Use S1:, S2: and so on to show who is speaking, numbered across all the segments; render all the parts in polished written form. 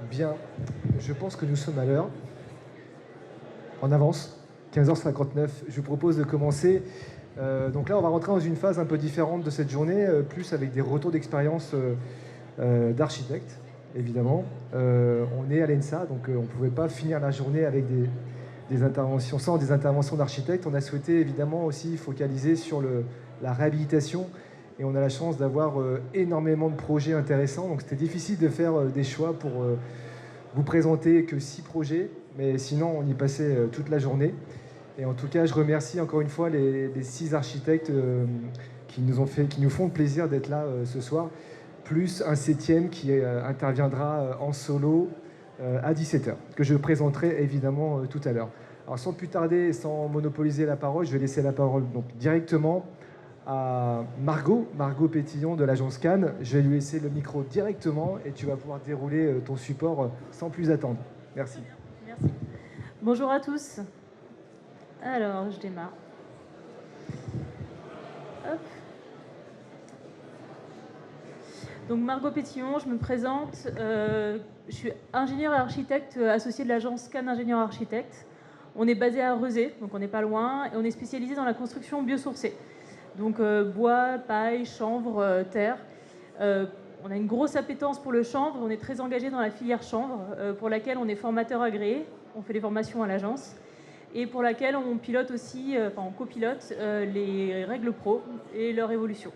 S1: Bien, je pense que nous sommes à l'heure. En avance, 15h59. Je vous propose de commencer. Donc là, on va rentrer dans une phase un peu différente de cette journée, plus avec des retours d'expérience d'architectes, évidemment. On est à l'ENSA, donc on ne pouvait pas finir la journée avec des interventions, sans des interventions d'architectes. On a souhaité évidemment aussi focaliser sur la réhabilitation. Et on a la chance d'avoir énormément de projets intéressants. Donc c'était difficile de faire des choix pour vous présenter que 6 projets, mais sinon on y passait toute la journée. Et en tout cas, je remercie encore une fois les 6 architectes qui nous font le plaisir d'être là ce soir, plus un 7e qui interviendra en solo à 17h, que je présenterai évidemment tout à l'heure. Alors sans plus tarder et sans monopoliser la parole, je vais laisser la parole donc directement à Margot Pétillon de l'agence Cannes. Je vais lui laisser le micro directement et tu vas pouvoir dérouler ton support sans plus attendre. Merci.
S2: Merci. Bonjour à tous. Alors, je démarre. Hop. Donc Margot Pétillon, je me présente. Je suis ingénieure et architecte associée de l'agence Cannes Ingénieur Architecte. On est basé à Rezé, donc on n'est pas loin, et on est spécialisé dans la construction biosourcée. Donc bois, paille, chanvre, terre. On a une grosse appétence pour le chanvre, on est très engagé dans la filière chanvre, pour laquelle on est formateur agréé, on fait des formations à l'agence, et pour laquelle on pilote aussi, on copilote les règles pro et leur évolution.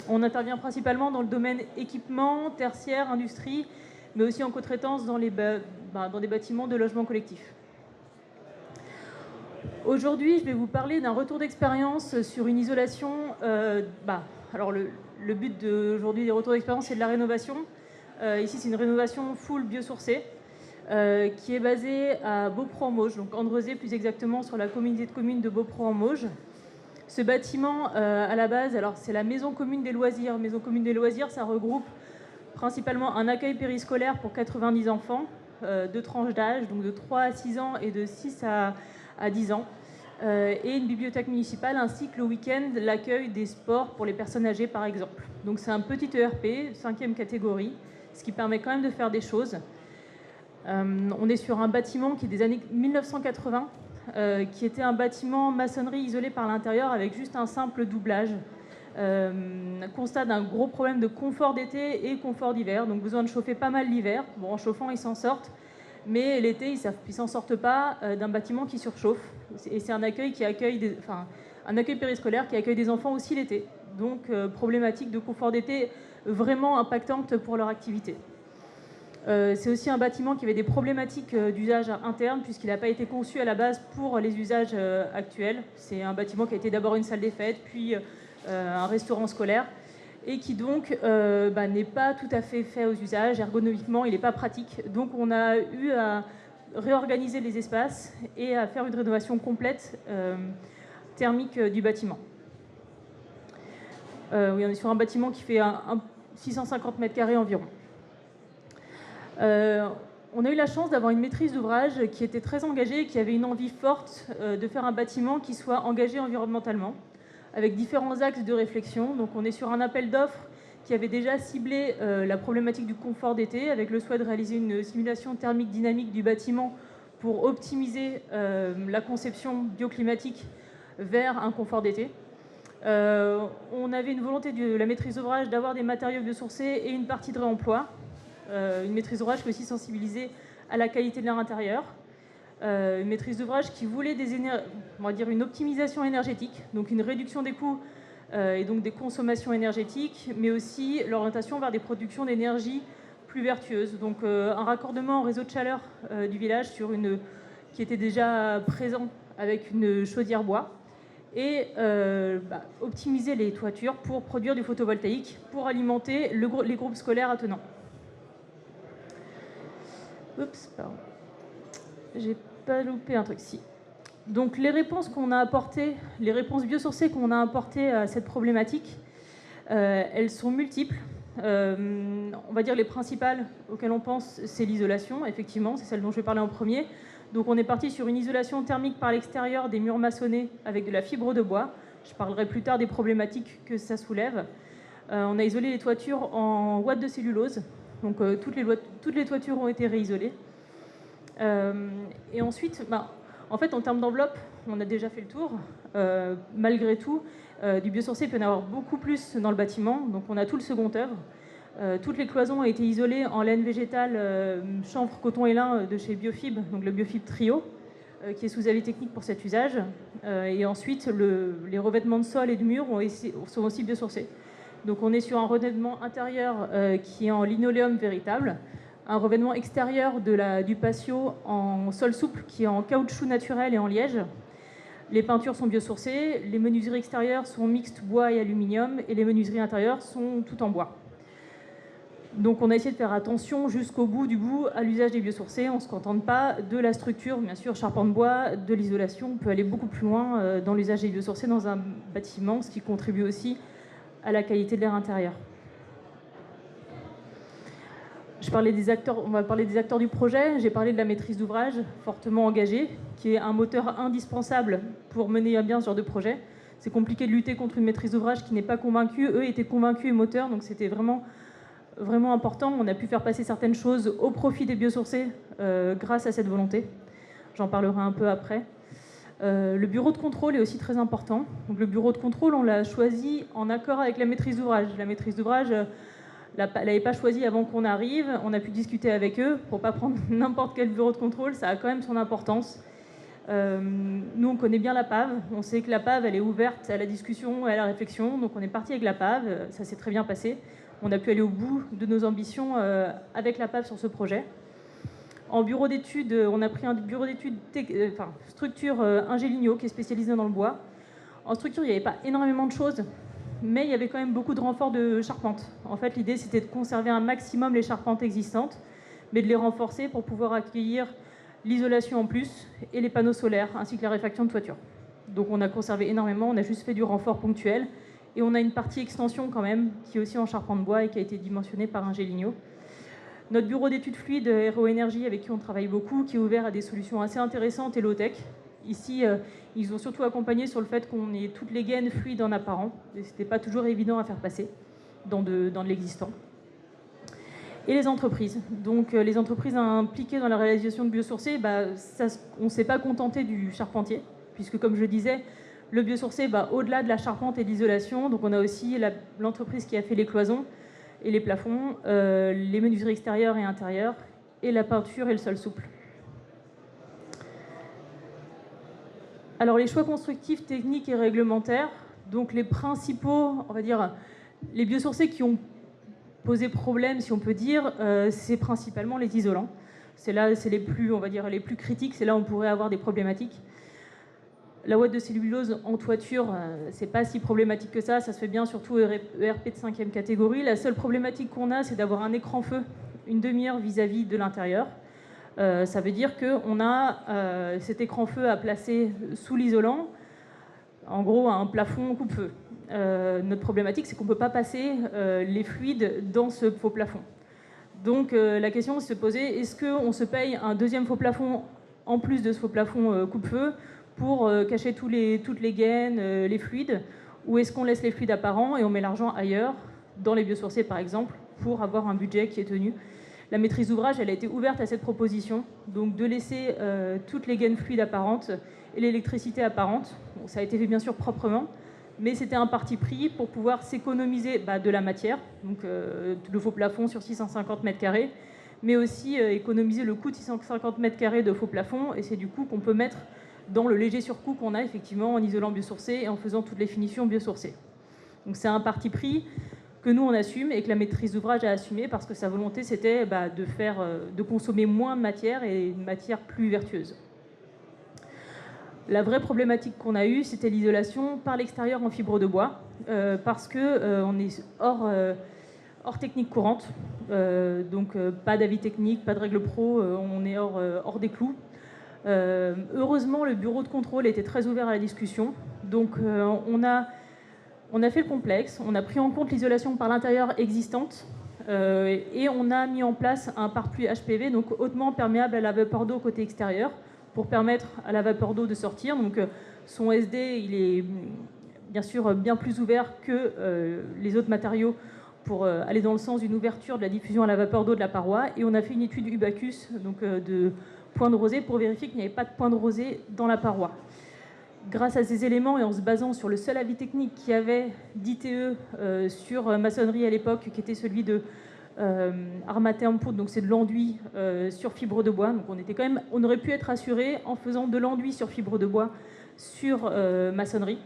S2: On intervient principalement dans le domaine équipement, tertiaire, industrie, mais aussi en co-traitance dans des bâtiments de logement collectif. Aujourd'hui, je vais vous parler d'un retour d'expérience sur une isolation. Alors le but d'aujourd'hui des retours d'expérience, c'est de la rénovation. Ici, c'est une rénovation full biosourcée qui est basée à Beaupré-en-Mauges, donc Andrezé plus exactement sur la communauté de communes de Beaupré-en-Mauges. Ce bâtiment, à la base, alors c'est la maison commune des loisirs. Maison commune des loisirs, ça regroupe principalement un accueil périscolaire pour 90 enfants, 2 tranches d'âge, donc de 3 à 6 ans et de 6 à 10 ans, et une bibliothèque municipale, ainsi que le week-end, l'accueil des sports pour les personnes âgées, par exemple. Donc c'est un petit ERP, 5e catégorie, ce qui permet quand même de faire des choses. On est sur un bâtiment qui est des années 1980, qui était un bâtiment maçonnerie isolé par l'intérieur avec juste un simple doublage. Constat d'un gros problème de confort d'été et confort d'hiver, donc besoin de chauffer pas mal l'hiver. Bon, en chauffant, ils s'en sortent, mais l'été, ils ne s'en sortent pas d'un bâtiment qui surchauffe. Et c'est un accueil un accueil périscolaire qui accueille des enfants aussi l'été. Donc, problématique de confort d'été vraiment impactante pour leur activité. C'est aussi un bâtiment qui avait des problématiques d'usage interne, puisqu'il n'a pas été conçu à la base pour les usages actuels. C'est un bâtiment qui a été d'abord une salle des fêtes, puis un restaurant scolaire, et qui donc n'est pas tout à fait fait aux usages. Ergonomiquement, il n'est pas pratique. Donc on a eu à réorganiser les espaces et à faire une rénovation complète thermique du bâtiment. Oui, on est sur un bâtiment qui fait 650 mètres carrés environ. On a eu la chance d'avoir une maîtrise d'ouvrage qui était très engagée et qui avait une envie forte de faire un bâtiment qui soit engagé environnementalement, avec différents axes de réflexion. Donc on est sur un appel d'offres qui avait déjà ciblé la problématique du confort d'été, avec le souhait de réaliser une simulation thermique dynamique du bâtiment pour optimiser la conception bioclimatique vers un confort d'été. On avait une volonté de la maîtrise d'ouvrage d'avoir des matériaux biosourcés et une partie de réemploi. Une maîtrise d'ouvrage qui est aussi sensibilisée à la qualité de l'air intérieur. Une maîtrise d'ouvrage qui voulait on va dire une optimisation énergétique, donc une réduction des coûts et donc des consommations énergétiques, mais aussi l'orientation vers des productions d'énergie plus vertueuses. Donc un raccordement au réseau de chaleur du village qui était déjà présent avec une chaudière bois, et optimiser les toitures pour produire du photovoltaïque, pour alimenter les groupes scolaires attenants. Oups, pardon. J'ai pas loupé un truc, si. Donc les réponses qu'on a apportées, les réponses biosourcées qu'on a apportées à cette problématique, elles sont multiples. On va dire les principales auxquelles on pense, c'est l'isolation, effectivement, c'est celle dont je vais parler en premier. Donc on est parti sur une isolation thermique par l'extérieur des murs maçonnés avec de la fibre de bois. Je parlerai plus tard des problématiques que ça soulève. On a isolé les toitures en ouate de cellulose, Donc toutes les toitures ont été réisolées. Et ensuite, en fait, en termes d'enveloppe, on a déjà fait le tour. Malgré tout, du biosourcé, il peut y en avoir beaucoup plus dans le bâtiment. Donc on a tout le second œuvre. Toutes les cloisons ont été isolées en laine végétale, chanvre, coton et lin de chez Biofib, donc le Biofib Trio, qui est sous avis technique pour cet usage. Et ensuite, les revêtements de sol et de mur sont aussi biosourcés. Donc on est sur un revêtement intérieur qui est en linoléum véritable, un revêtement extérieur du patio en sol souple qui est en caoutchouc naturel et en liège. Les peintures sont biosourcées, les menuiseries extérieures sont mixtes bois et aluminium et les menuiseries intérieures sont toutes en bois. Donc on a essayé de faire attention jusqu'au bout du bout à l'usage des biosourcés. On ne se contente pas de la structure, bien sûr, charpente bois, de l'isolation. On peut aller beaucoup plus loin dans l'usage des biosourcés dans un bâtiment, ce qui contribue aussi à la qualité de l'air intérieur. On va parler des acteurs du projet. J'ai parlé de la maîtrise d'ouvrage, fortement engagée, qui est un moteur indispensable pour mener à bien ce genre de projet. C'est compliqué de lutter contre une maîtrise d'ouvrage qui n'est pas convaincue. Eux étaient convaincus et moteurs, donc c'était vraiment important. On a pu faire passer certaines choses au profit des biosourcés grâce à cette volonté. J'en parlerai un peu après. Le bureau de contrôle est aussi très important. Donc, le bureau de contrôle, on l'a choisi en accord avec la maîtrise d'ouvrage. La maîtrise d'ouvrage l'avait pas choisi avant qu'on arrive. On a pu discuter avec eux pour ne pas prendre n'importe quel bureau de contrôle. Ça a quand même son importance. Nous, on connaît bien la PAV. On sait que la PAV, elle est ouverte à la discussion et à la réflexion. Donc, on est parti avec la PAV. Ça s'est très bien passé. On a pu aller au bout de nos ambitions avec la PAV sur ce projet. En bureau d'études, on a pris un bureau d'études structure Ingéligno qui est spécialisé dans le bois. En structure, il n'y avait pas énormément de choses, mais il y avait quand même beaucoup de renforts de charpente. En fait, l'idée, c'était de conserver un maximum les charpentes existantes, mais de les renforcer pour pouvoir accueillir l'isolation en plus et les panneaux solaires, ainsi que la réfaction de toiture. Donc on a conservé énormément, on a juste fait du renfort ponctuel. Et on a une partie extension quand même, qui est aussi en charpente bois et qui a été dimensionnée par Ingéligno. Notre bureau d'études fluides Aéro Énergie, avec qui on travaille beaucoup, qui est ouvert à des solutions assez intéressantes et low-tech. Ici, ils ont surtout accompagné sur le fait qu'on ait toutes les gaines fluides en apparent. Et ce n'était pas toujours évident à faire passer dans de l'existant. Et les entreprises. Donc les entreprises impliquées dans la réalisation de biosourcés, on ne s'est pas contenté du charpentier, puisque comme je disais, le biosourcé va au-delà de la charpente et de l'isolation. Donc on a aussi l'entreprise qui a fait les cloisons et les plafonds, les menuiseries extérieures et intérieures, et la peinture et le sol souple. Alors les choix constructifs, techniques et réglementaires, donc les principaux, on va dire, les biosourcés qui ont posé problème, si on peut dire, c'est principalement les isolants. C'est les plus, on va dire, les plus critiques, c'est là où on pourrait avoir des problématiques. La ouate de cellulose en toiture, c'est pas si problématique que ça se fait bien, surtout ERP de 5e catégorie. La seule problématique qu'on a, c'est d'avoir un écran feu une demi-heure vis-à-vis de l'intérieur. Ça veut dire qu'on a cet écran feu à placer sous l'isolant, en gros un plafond coupe-feu. Notre problématique, c'est qu'on ne peut pas passer les fluides dans ce faux plafond. Donc la question se posait, est-ce qu'on se paye un deuxième faux plafond en plus de ce faux plafond coupe-feu pour cacher toutes les gaines, les fluides, ou est-ce qu'on laisse les fluides apparents et on met l'argent ailleurs, dans les biosourcés par exemple, pour avoir un budget qui est tenu. La maîtrise d'ouvrage, elle a été ouverte à cette proposition, donc de laisser toutes les gaines fluides apparentes et l'électricité apparente. Bon, ça a été fait bien sûr proprement, mais c'était un parti pris pour pouvoir s'économiser de la matière, donc le faux plafond sur 650 m², mais aussi économiser le coût de 650 m² de faux plafond, et c'est du coup qu'on peut mettre dans le léger surcoût qu'on a effectivement en isolant biosourcé et en faisant toutes les finitions biosourcées. Donc c'est un parti pris que nous on assume et que la maîtrise d'ouvrage a assumé parce que sa volonté c'était de consommer moins de matière et une matière plus vertueuse. La vraie problématique qu'on a eue, c'était l'isolation par l'extérieur en fibre de bois, parce qu'on est hors technique courante, donc pas d'avis technique, pas de règles pro, on est hors des clous. Heureusement, le bureau de contrôle était très ouvert à la discussion, donc on a fait le complexe, on a pris en compte l'isolation par l'intérieur existante, et on a mis en place un pare-pluie HPV, donc hautement perméable à la vapeur d'eau côté extérieur, pour permettre à la vapeur d'eau de sortir. Donc son SD, il est bien sûr bien plus ouvert que les autres matériaux pour aller dans le sens d'une ouverture de la diffusion à la vapeur d'eau de la paroi. Et on a fait une étude Ubacus, donc de points de rosée, pour vérifier qu'il n'y avait pas de points de rosée dans la paroi. Grâce à ces éléments et en se basant sur le seul avis technique qu'il y avait d'ITE sur maçonnerie à l'époque, qui était celui de Armaterm Poudre, donc c'est de l'enduit sur fibre de bois. Donc on aurait pu être assuré en faisant de l'enduit sur fibre de bois sur maçonnerie.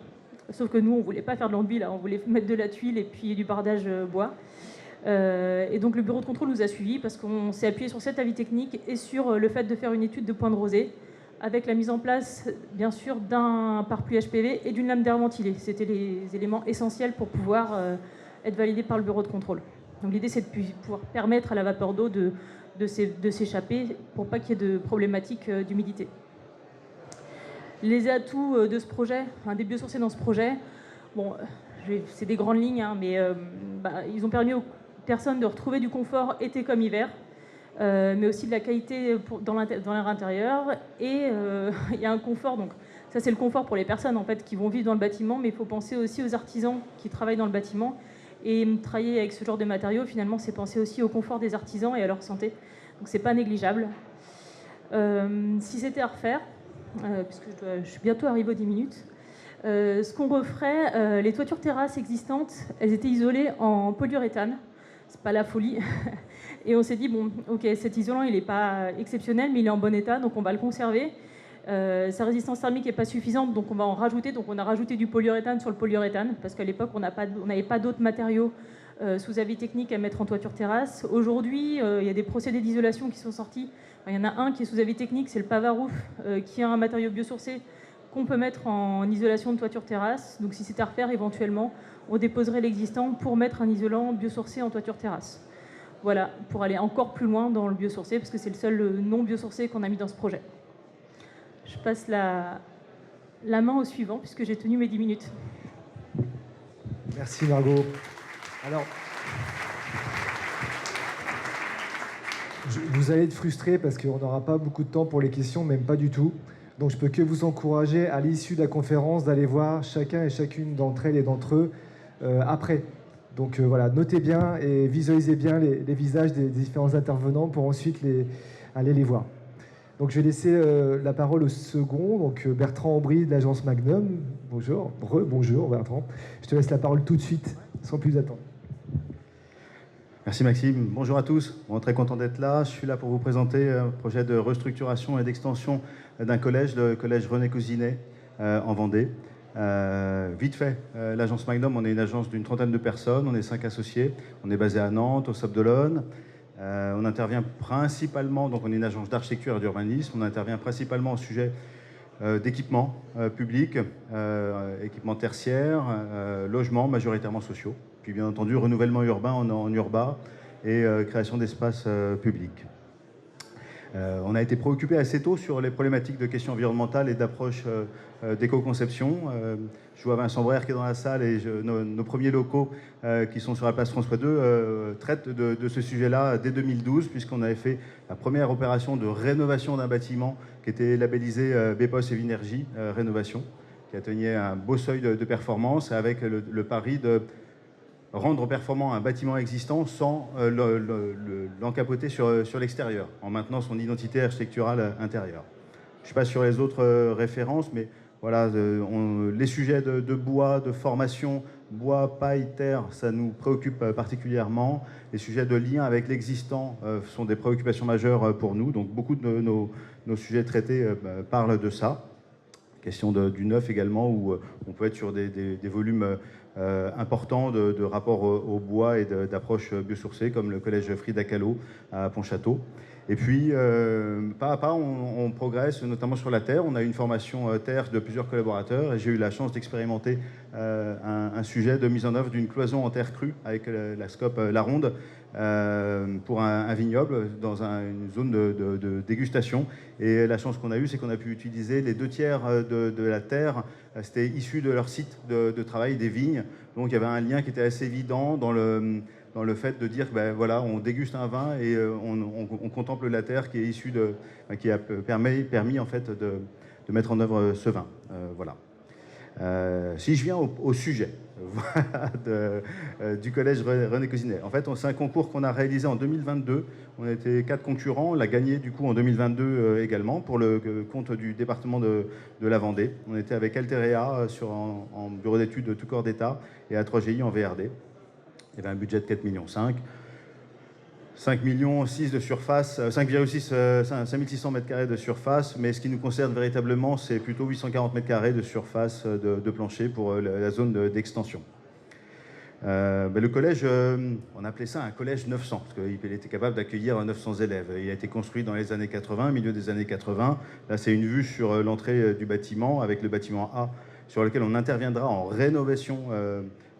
S2: Sauf que nous, on ne voulait pas faire de l'enduit, là, on voulait mettre de la tuile et puis du bardage bois. Et donc le bureau de contrôle nous a suivis parce qu'on s'est appuyé sur cet avis technique et sur le fait de faire une étude de points de rosée avec la mise en place, bien sûr, d'un pare-pluie HPV et d'une lame d'air ventilée. C'était les éléments essentiels pour pouvoir être validé par le bureau de contrôle. Donc l'idée, c'est de pouvoir permettre à la vapeur d'eau de s'échapper pour pas qu'il y ait de problématiques d'humidité. Les atouts de ce projet, des biosourcés dans ce projet, bon, c'est des grandes lignes, hein, mais ils ont permis aux personnes de retrouver du confort été comme hiver, mais aussi de la qualité dans l'air intérieur. Et il y a un confort, donc ça c'est le confort pour les personnes en fait, qui vont vivre dans le bâtiment, mais il faut penser aussi aux artisans qui travaillent dans le bâtiment. Et travailler avec ce genre de matériaux, finalement, c'est penser aussi au confort des artisans et à leur santé. Donc c'est pas négligeable. Si c'était à refaire, puisque je suis bientôt arrivée aux 10 minutes, ce qu'on referait, les toitures terrasses existantes, elles étaient isolées en polyuréthane. C'est pas la folie. Et on s'est dit, bon, ok, cet isolant, il n'est pas exceptionnel, mais il est en bon état, donc on va le conserver. Sa résistance thermique n'est pas suffisante, donc on va en rajouter. Donc on a rajouté du polyuréthane sur le polyuréthane, parce qu'à l'époque, on n'avait pas d'autres matériaux sous avis technique à mettre en toiture terrasse. Aujourd'hui, il y a des procédés d'isolation qui sont sortis. Il y en a un qui est sous avis technique, c'est le Pavarouf, qui a un matériau biosourcé qu'on peut mettre en isolation de toiture terrasse. Donc si c'est à refaire, éventuellement, on déposerait l'existant pour mettre un isolant biosourcé en toiture terrasse. Voilà, pour aller encore plus loin dans le biosourcé, parce que c'est le seul non biosourcé qu'on a mis dans ce projet. Je passe la main au suivant, puisque j'ai tenu mes 10 minutes.
S1: Merci Margot. Alors, vous allez être frustrés parce qu'on n'aura pas beaucoup de temps pour les questions, même pas du tout. Donc je peux que vous encourager à l'issue de la conférence d'aller voir chacun et chacune d'entre elles et d'entre eux après. Donc voilà, notez bien et visualisez bien les visages des différents intervenants pour ensuite aller les voir. Donc je vais laisser la parole au second, donc Bertrand Aubry de l'agence Magnum. Bonjour, bonjour Bertrand. Je te laisse la parole tout de suite, sans plus attendre.
S3: Merci Maxime. Bonjour à tous. Bon, très content d'être là. Je suis là pour vous présenter un projet de restructuration et d'extension d'un collège, le collège René Cousinet en Vendée. Vite fait, l'agence Magnum, on est une agence d'une trentaine de personnes, on est 5 associés. On est basé à Nantes, au Sables d'Olonne. On intervient principalement, donc on est une agence d'architecture et d'urbanisme, on intervient principalement au sujet d'équipements publics, équipements tertiaires, logements majoritairement sociaux, puis bien entendu renouvellement urbain en urbain et création d'espaces publics. On a été préoccupé assez tôt sur les problématiques de questions environnementales et d'approche d'éco-conception. Je vois Vincent Brère qui est dans la salle et nos premiers locaux qui sont sur la place François II traitent de ce sujet-là dès 2012, puisqu'on avait fait la première opération de rénovation d'un bâtiment qui était labellisé BPOS et Vinergie Rénovation, qui atteignait un beau seuil de performance avec le pari de rendre performant un bâtiment existant sans l'encapoter sur l'extérieur, en maintenant son identité architecturale intérieure. Je passe sur les autres références, mais voilà, les sujets de bois, de formation, bois, paille, terre, ça nous préoccupe particulièrement. Les sujets de lien avec l'existant sont des préoccupations majeures pour nous, donc beaucoup de nos sujets traités parlent de ça. Question du neuf également, où on peut être sur des volumes importants de rapport au bois et d'approches biosourcées, comme le collège Frida Kahlo à Pontchâteau. Et puis, pas à pas, on progresse, notamment sur la terre. On a eu une formation terre de plusieurs collaborateurs, et j'ai eu la chance d'expérimenter un sujet de mise en œuvre d'une cloison en terre crue avec la scope La Ronde pour un vignoble dans une zone de dégustation. Et la chance qu'on a eue, c'est qu'on a pu utiliser les 2/3 de la terre, c'était issu de leur site de travail, des vignes. Donc il y avait un lien qui était assez évident dans le fait de dire, ben voilà, on déguste un vin et on contemple la terre qui est issue qui a permis en fait de mettre en œuvre ce vin. Voilà. Si je viens au sujet, du collège René Cousinet. En fait, c'est un concours qu'on a réalisé en 2022. On était 4 concurrents. On l'a gagné du coup en 2022 également pour le compte du département de la Vendée. On était avec Alterea en bureau d'études de tout corps d'État et A3GI en VRD. Il y avait un budget de 4,5 millions. 5,6 millions de surface, 5600 m² de surface, mais ce qui nous concerne véritablement, c'est plutôt 840 m² de surface de plancher pour la zone d'extension. Le collège, on appelait ça un collège 900, parce qu'il était capable d'accueillir 900 élèves. Il a été construit dans les années 80, milieu des années 80. Là, c'est une vue sur l'entrée du bâtiment, avec le bâtiment A, sur lequel on interviendra en rénovation,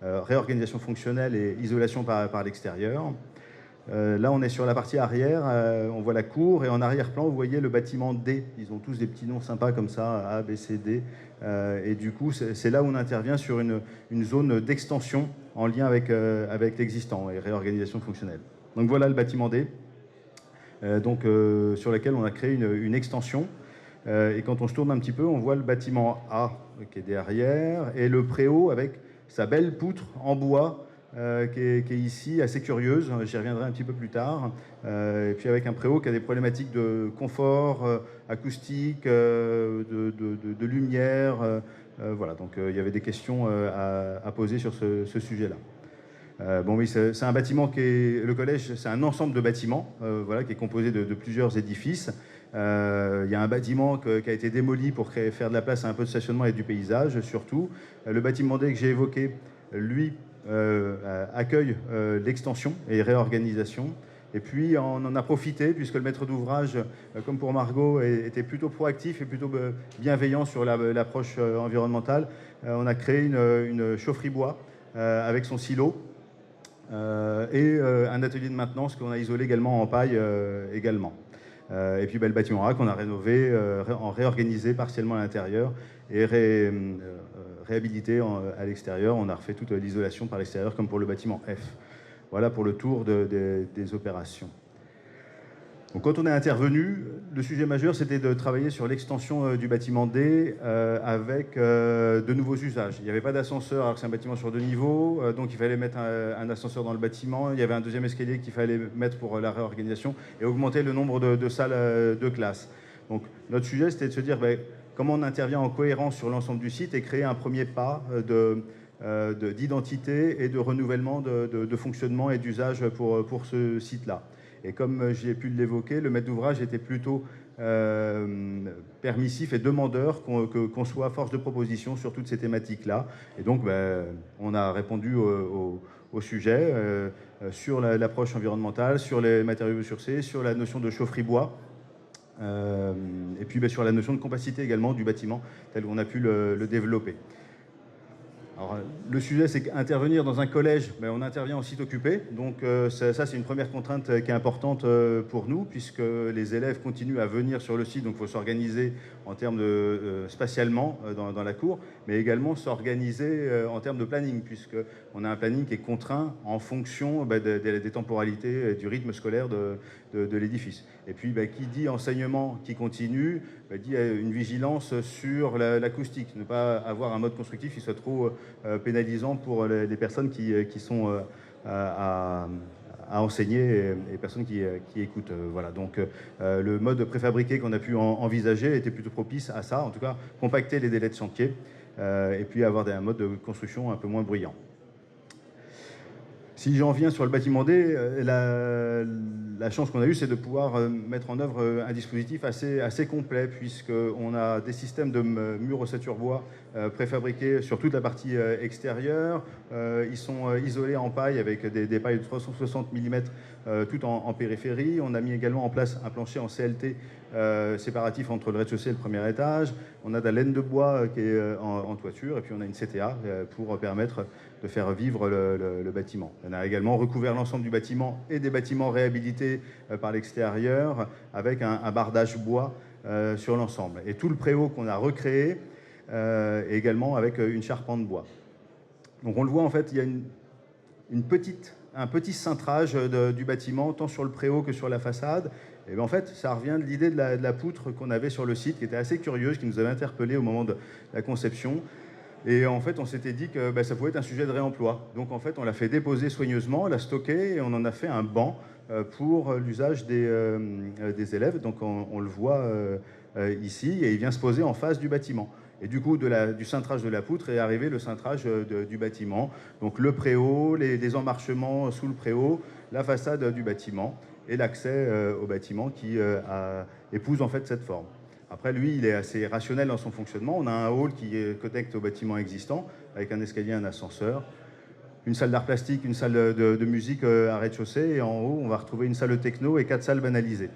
S3: réorganisation fonctionnelle et isolation par l'extérieur. Là, on est sur la partie arrière, on voit la cour, et en arrière-plan, vous voyez le bâtiment D. Ils ont tous des petits noms sympas comme ça, A, B, C, D. Et du coup, c'est là où on intervient sur une zone d'extension en lien avec l'existant et réorganisation fonctionnelle. Donc voilà le bâtiment D, sur lequel on a créé une extension. Et quand on se tourne un petit peu, on voit le bâtiment A qui est derrière, et le préau avec sa belle poutre en bois, qui est ici, assez curieuse, j'y reviendrai un petit peu plus tard, et puis avec un préau qui a des problématiques de confort, acoustique, de lumière, voilà, donc il y avait des questions à poser sur ce sujet-là. Bon oui, c'est un bâtiment le collège, c'est un ensemble de bâtiments, voilà, qui est composé de plusieurs édifices. Il y a un bâtiment qui a été démoli pour faire de la place à un peu de stationnement et du paysage, surtout. Le bâtiment D que j'ai évoqué, lui, accueille l'extension et réorganisation. Et puis on en a profité, puisque le maître d'ouvrage, comme pour Margot, était plutôt proactif et plutôt bienveillant sur l'approche environnementale. On a créé une chaufferie bois avec son silo et un atelier de maintenance qu'on a isolé également en paille également. Et puis le bâtiment A qu'on a rénové, réorganisé partiellement à l'intérieur et réhabilité à l'extérieur. On a refait toute l'isolation par l'extérieur comme pour le bâtiment F. Voilà pour le tour des opérations. Donc, quand on est intervenu, le sujet majeur, c'était de travailler sur l'extension du bâtiment D avec de nouveaux usages. Il n'y avait pas d'ascenseur alors que c'est un bâtiment sur 2 niveaux, donc il fallait mettre un ascenseur dans le bâtiment. Il y avait un deuxième escalier qu'il fallait mettre pour la réorganisation et augmenter le nombre de salles de classe. Donc notre sujet, c'était de se dire comment on intervient en cohérence sur l'ensemble du site et créer un premier pas d'identité et de renouvellement de fonctionnement et d'usage pour ce site-là. Et comme j'ai pu l'évoquer, le maître d'ouvrage était plutôt permissif et demandeur qu'on soit force de proposition sur toutes ces thématiques-là. Et donc, on a répondu au sujet sur l'approche environnementale, sur les matériaux biosourcés, sur la notion de chaufferie bois, et puis sur la notion de compacité également du bâtiment, tel qu'on a pu le développer. Alors, le sujet, c'est qu'intervenir dans un collège, on intervient en site occupé. Donc ça, c'est une première contrainte qui est importante pour nous, puisque les élèves continuent à venir sur le site. Donc il faut s'organiser en termes spatialement dans la cour, mais également s'organiser en termes de planning, puisqu'on a un planning qui est contraint en fonction des temporalités, du rythme scolaire de l'édifice. Et puis, qui dit enseignement qui continue, dit une vigilance sur l'acoustique, ne pas avoir un mode constructif qui soit trop pénalisant pour les personnes qui sont à enseigner et personnes qui écoutent. Voilà. Donc le mode préfabriqué qu'on a pu envisager était plutôt propice à ça, en tout cas compacter les délais de chantier et puis avoir un mode de construction un peu moins bruyant. Si j'en viens sur le bâtiment D, la chance qu'on a eue, c'est de pouvoir mettre en œuvre un dispositif assez complet, puisqu'on a des systèmes de murs ossature bois préfabriqués sur toute la partie extérieure. Ils sont isolés en paille avec des pailles de 360 mm tout en périphérie. On a mis également en place un plancher en CLT séparatif entre le rez-de-chaussée et le premier étage. On a de la laine de bois qui est en toiture, et puis on a une CTA pour permettre de faire vivre le bâtiment. On a également recouvert l'ensemble du bâtiment et des bâtiments réhabilités par l'extérieur avec un bardage bois sur l'ensemble. Et tout le préau qu'on a recréé également avec une charpente bois. Donc on le voit, en fait, il y a un petit cintrage du bâtiment, tant sur le préau que sur la façade. Et bien, en fait, ça revient de l'idée de la poutre qu'on avait sur le site, qui était assez curieuse, qui nous avait interpellés au moment de la conception. Et en fait, on s'était dit que ça pouvait être un sujet de réemploi. Donc en fait, on l'a fait déposer soigneusement, on l'a stocké et on en a fait un banc pour l'usage des élèves. Donc on le voit ici et il vient se poser en face du bâtiment. Et du coup, du cintrage de la poutre est arrivé le cintrage du bâtiment. Donc le préau, les emmarchements sous le préau, la façade du bâtiment et l'accès au bâtiment qui épouse en fait cette forme. Après, lui, il est assez rationnel dans son fonctionnement. On a un hall qui connecte au bâtiment existant avec un escalier, un ascenseur, une salle d'art plastique, une salle de musique à rez-de-chaussée. Et en haut, on va retrouver une salle techno et 4 salles banalisées.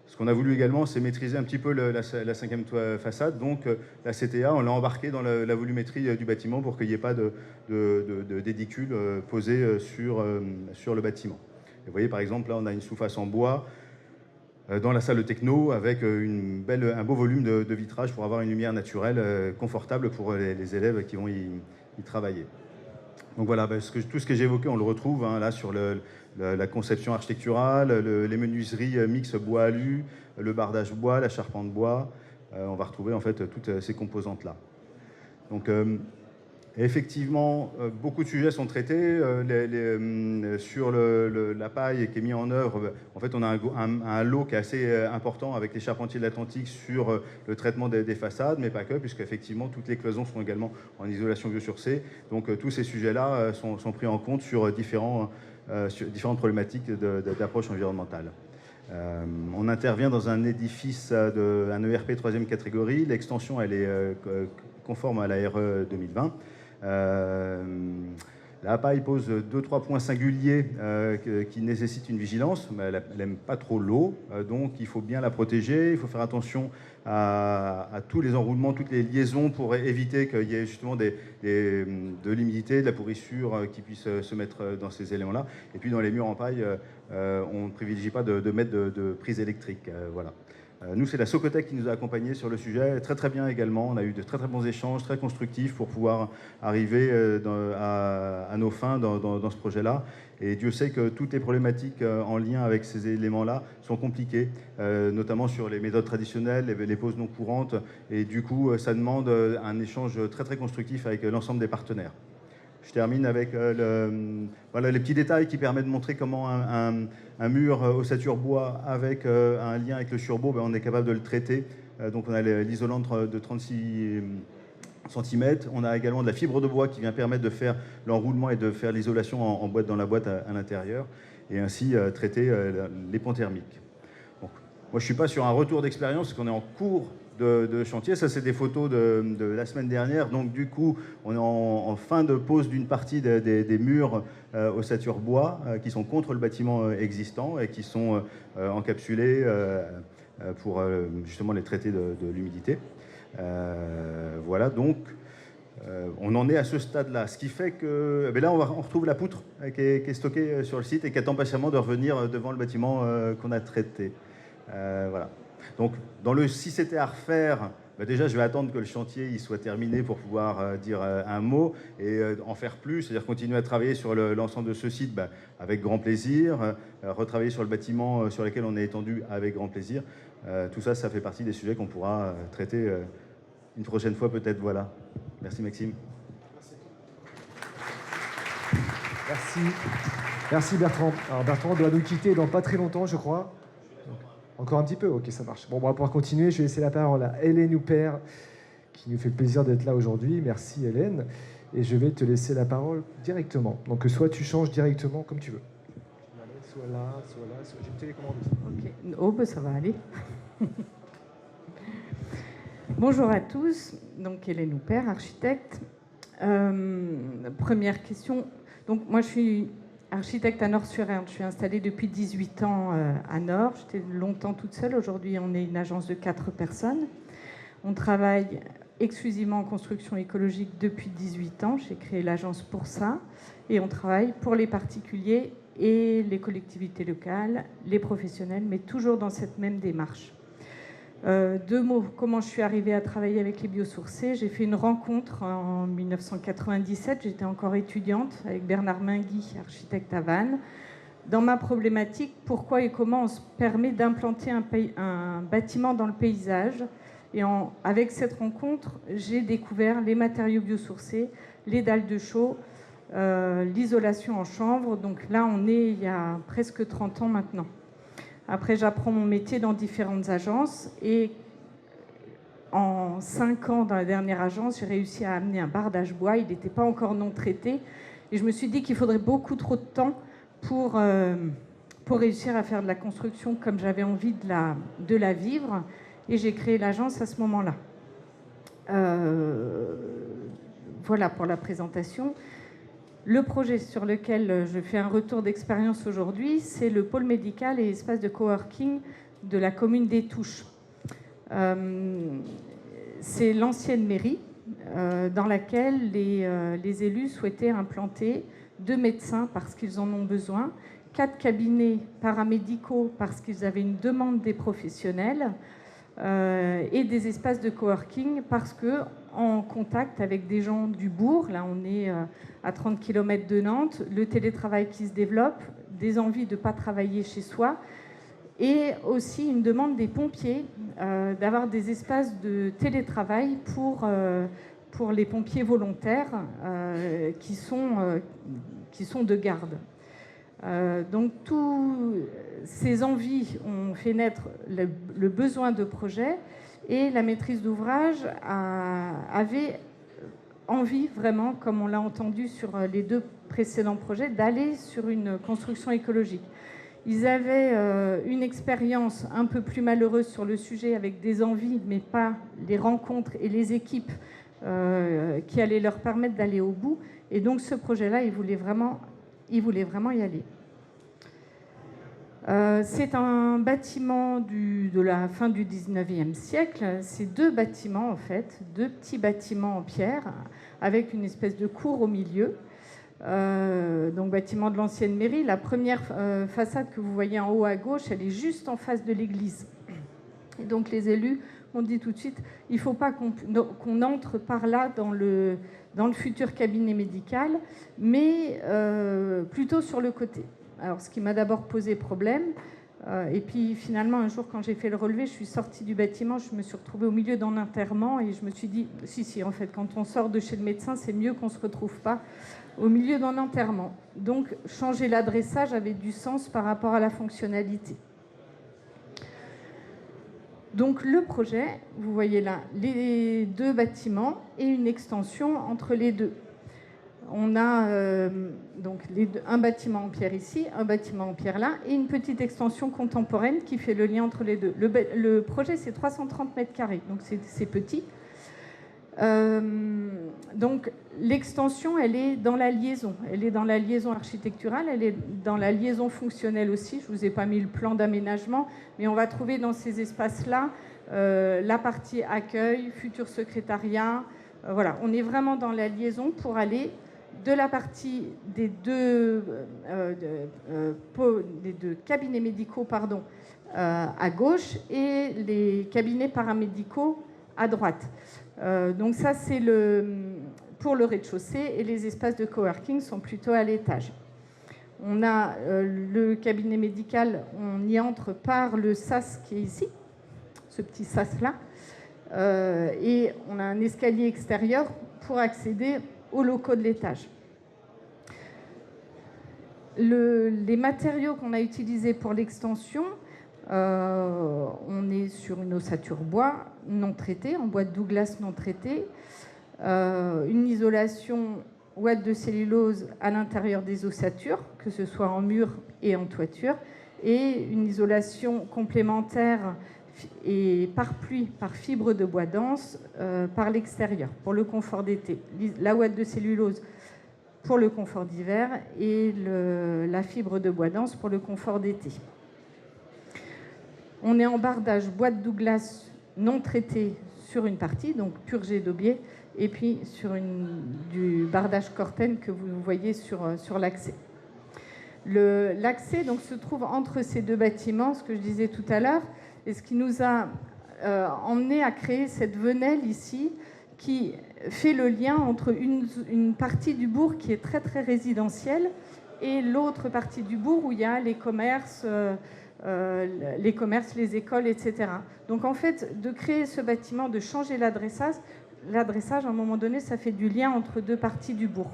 S3: Ce qu'on a voulu également, c'est maîtriser un petit peu la 5e façade. Donc la CTA, on l'a embarqué dans la volumétrie du bâtiment pour qu'il n'y ait pas d'édicule posé sur le bâtiment. Et vous voyez, par exemple, là, on a une sous-face en bois dans la salle techno avec un beau volume de vitrage pour avoir une lumière naturelle confortable pour les élèves qui vont y travailler. Donc voilà, tout ce que j'ai évoqué, on le retrouve là sur la conception architecturale, les menuiseries mix bois-alu, le bardage bois, la charpente bois. On va retrouver en fait toutes ces composantes-là. Donc effectivement, beaucoup de sujets sont traités. Sur la paille qui est mise en œuvre, en fait, on a un lot qui est assez important avec les charpentiers de l'Atlantique sur le traitement des façades, mais pas que, puisque effectivement, toutes les cloisons sont également en isolation biosourcée. Donc, tous ces sujets-là sont pris en compte sur différentes problématiques d'approche environnementale. On intervient dans un édifice un ERP 3e catégorie. L'extension, elle est conforme à la RE 2020. La paille pose 2-3 points singuliers qui nécessitent une vigilance, mais elle n'aime pas trop l'eau, donc il faut bien la protéger, il faut faire attention à tous les enroulements, toutes les liaisons pour éviter qu'il y ait justement de l'humidité, de la pourrissure qui puisse se mettre dans ces éléments-là. Et puis dans les murs en paille, on ne privilégie pas de mettre de prise électrique. Voilà. Nous, c'est la Socotec qui nous a accompagnés sur le sujet, très très bien également. On a eu de très très bons échanges, très constructifs pour pouvoir arriver à nos fins dans ce projet-là. Et Dieu sait que toutes les problématiques en lien avec ces éléments-là sont compliquées, notamment sur les méthodes traditionnelles, les poses non courantes. Et du coup, ça demande un échange très très constructif avec l'ensemble des partenaires. Je termine avec les petits détails qui permettent de montrer comment un mur ossature bois avec un lien avec le surbeau, on est capable de le traiter. Donc on a l'isolant de 36 cm. On a également de la fibre de bois qui vient permettre de faire l'enroulement et de faire l'isolation en boîte dans la boîte à l'intérieur et ainsi traiter les ponts thermiques. Donc, moi, je ne suis pas sur un retour d'expérience parce qu'on est en cours de chantier. Ça, c'est des photos de la semaine dernière. Donc, du coup, on est en fin de pose d'une partie des murs ossature bois qui sont contre le bâtiment existant et qui sont encapsulés pour justement les traiter de l'humidité. Voilà, donc on en est à ce stade-là. Ce qui fait que là, on retrouve la poutre qui est stockée sur le site et qui attend patiemment de revenir devant le bâtiment qu'on a traité. Voilà. Donc, si c'était à refaire, déjà, je vais attendre que le chantier il soit terminé pour pouvoir dire un mot et en faire plus, c'est-à-dire continuer à travailler sur l'ensemble de ce site avec grand plaisir, retravailler sur le bâtiment sur lequel on est étendu avec grand plaisir. Tout ça, ça fait partie des sujets qu'on pourra traiter une prochaine fois peut-être. Voilà. Merci Maxime.
S1: Merci. Merci Bertrand. Alors Bertrand doit nous quitter dans pas très longtemps, je crois. Encore un petit peu? Ok, ça marche. Bon, on va pouvoir continuer. Je vais laisser la parole à Hélène Huppert, qui nous fait le plaisir d'être là aujourd'hui. Merci Hélène. Et je vais te laisser la parole directement. Donc soit tu changes directement comme tu veux. Soit là, soit... J'ai une télécommande aussi.
S4: Ok. Oh, ça va aller. Bonjour à tous. Donc Hélène Huppert, architecte. Première question. Donc moi, je suis architecte à Nord-sur-Erne. Je suis installée depuis 18 ans à Nord. J'étais longtemps toute seule. Aujourd'hui, on est une agence de 4 personnes. On travaille exclusivement en construction écologique depuis 18 ans. J'ai créé l'agence pour ça. Et on travaille pour les particuliers et les collectivités locales, les professionnels, mais toujours dans cette même démarche. 2 mots, comment je suis arrivée à travailler avec les biosourcés. J'ai fait une rencontre en 1997, j'étais encore étudiante, avec Bernard Mingui, architecte à Vannes. Dans ma problématique, pourquoi et comment on se permet d'implanter un bâtiment dans le paysage Et avec cette rencontre, j'ai découvert les matériaux biosourcés, les dalles de chaux, l'isolation en chanvre. Donc là, on est il y a presque 30 ans maintenant. Après, j'apprends mon métier dans différentes agences. Et en 5 ans, dans la dernière agence, j'ai réussi à amener un bardage bois. Il n'était pas encore non traité. Et je me suis dit qu'il faudrait beaucoup trop de temps pour réussir à faire de la construction comme j'avais envie de la vivre. Et j'ai créé l'agence à ce moment-là. Voilà pour la présentation. Le projet sur lequel je fais un retour d'expérience aujourd'hui, c'est le pôle médical et espace de coworking de la commune des Touches. C'est l'ancienne mairie dans laquelle les élus souhaitaient implanter 2 médecins parce qu'ils en ont besoin, 4 cabinets paramédicaux parce qu'ils avaient une demande des professionnels, et des espaces de coworking parce que, en contact avec des gens du bourg, là on est à 30 km de Nantes, le télétravail qui se développe, des envies de ne pas travailler chez soi, et aussi une demande des pompiers d'avoir des espaces de télétravail pour les pompiers volontaires qui sont de garde. Donc tous ces envies ont fait naître le besoin de projet, et la maîtrise d'ouvrage avait envie vraiment, comme on l'a entendu sur les 2 précédents projets, d'aller sur une construction écologique. Ils avaient une expérience un peu plus malheureuse sur le sujet, avec des envies, mais pas les rencontres et les équipes qui allaient leur permettre d'aller au bout. Et donc ce projet-là, ils voulaient vraiment y aller. C'est un bâtiment de la fin du 19e siècle. C'est 2 bâtiments, en fait, 2 petits bâtiments en pierre, avec une espèce de cour au milieu. Donc bâtiment de l'ancienne mairie. La première façade que vous voyez en haut à gauche, elle est juste en face de l'église. Et donc les élus ont dit tout de suite, il ne faut pas qu'on entre par là dans le futur cabinet médical, mais plutôt sur le côté. Alors, ce qui m'a d'abord posé problème, et puis finalement, un jour, quand j'ai fait le relevé, je suis sortie du bâtiment, je me suis retrouvée au milieu d'un enterrement, et je me suis dit, si, en fait, quand on sort de chez le médecin, c'est mieux qu'on ne se retrouve pas au milieu d'un enterrement. Donc, changer l'adressage avait du sens par rapport à la fonctionnalité. Donc, le projet, vous voyez là, les 2 bâtiments et une extension entre les 2. On a donc un bâtiment en pierre ici, un bâtiment en pierre là, et une petite extension contemporaine qui fait le lien entre les 2. Le projet, c'est 330 mètres carrés, donc c'est petit. Donc l'extension, elle est dans la liaison. Elle est dans la liaison architecturale, elle est dans la liaison fonctionnelle aussi. Je ne vous ai pas mis le plan d'aménagement, mais on va trouver dans ces espaces-là la partie accueil, futur secrétariat. Voilà, on est vraiment dans la liaison pour aller de la partie des deux cabinets médicaux à gauche et les cabinets paramédicaux à droite. Donc ça, c'est pour le rez-de-chaussée, et les espaces de coworking sont plutôt à l'étage. On a le cabinet médical, on y entre par le sas qui est ici, ce petit sas-là, et on a un escalier extérieur pour accéder aux locaux de l'étage. Les matériaux qu'on a utilisés pour l'extension, on est sur une ossature bois non traitée, en bois de Douglas non traité, une isolation ouate de cellulose à l'intérieur des ossatures, que ce soit en mur et en toiture, et une isolation complémentaire et par pluie, par fibre de bois dense, par l'extérieur, pour le confort d'été. La ouate de cellulose pour le confort d'hiver et la fibre de bois dense pour le confort d'été. On est en bardage bois de Douglas non traité sur une partie, donc purgé d'aubier, et puis sur du bardage Corten que vous voyez sur l'accès. L'accès donc se trouve entre ces 2 bâtiments, ce que je disais tout à l'heure, et ce qui nous a emmené à créer cette venelle ici, qui fait le lien entre une partie du bourg qui est très très résidentielle et l'autre partie du bourg où il y a les commerces, les commerces, les écoles, etc. Donc en fait, de créer ce bâtiment, de changer l'adressage, à un moment donné, ça fait du lien entre deux parties du bourg.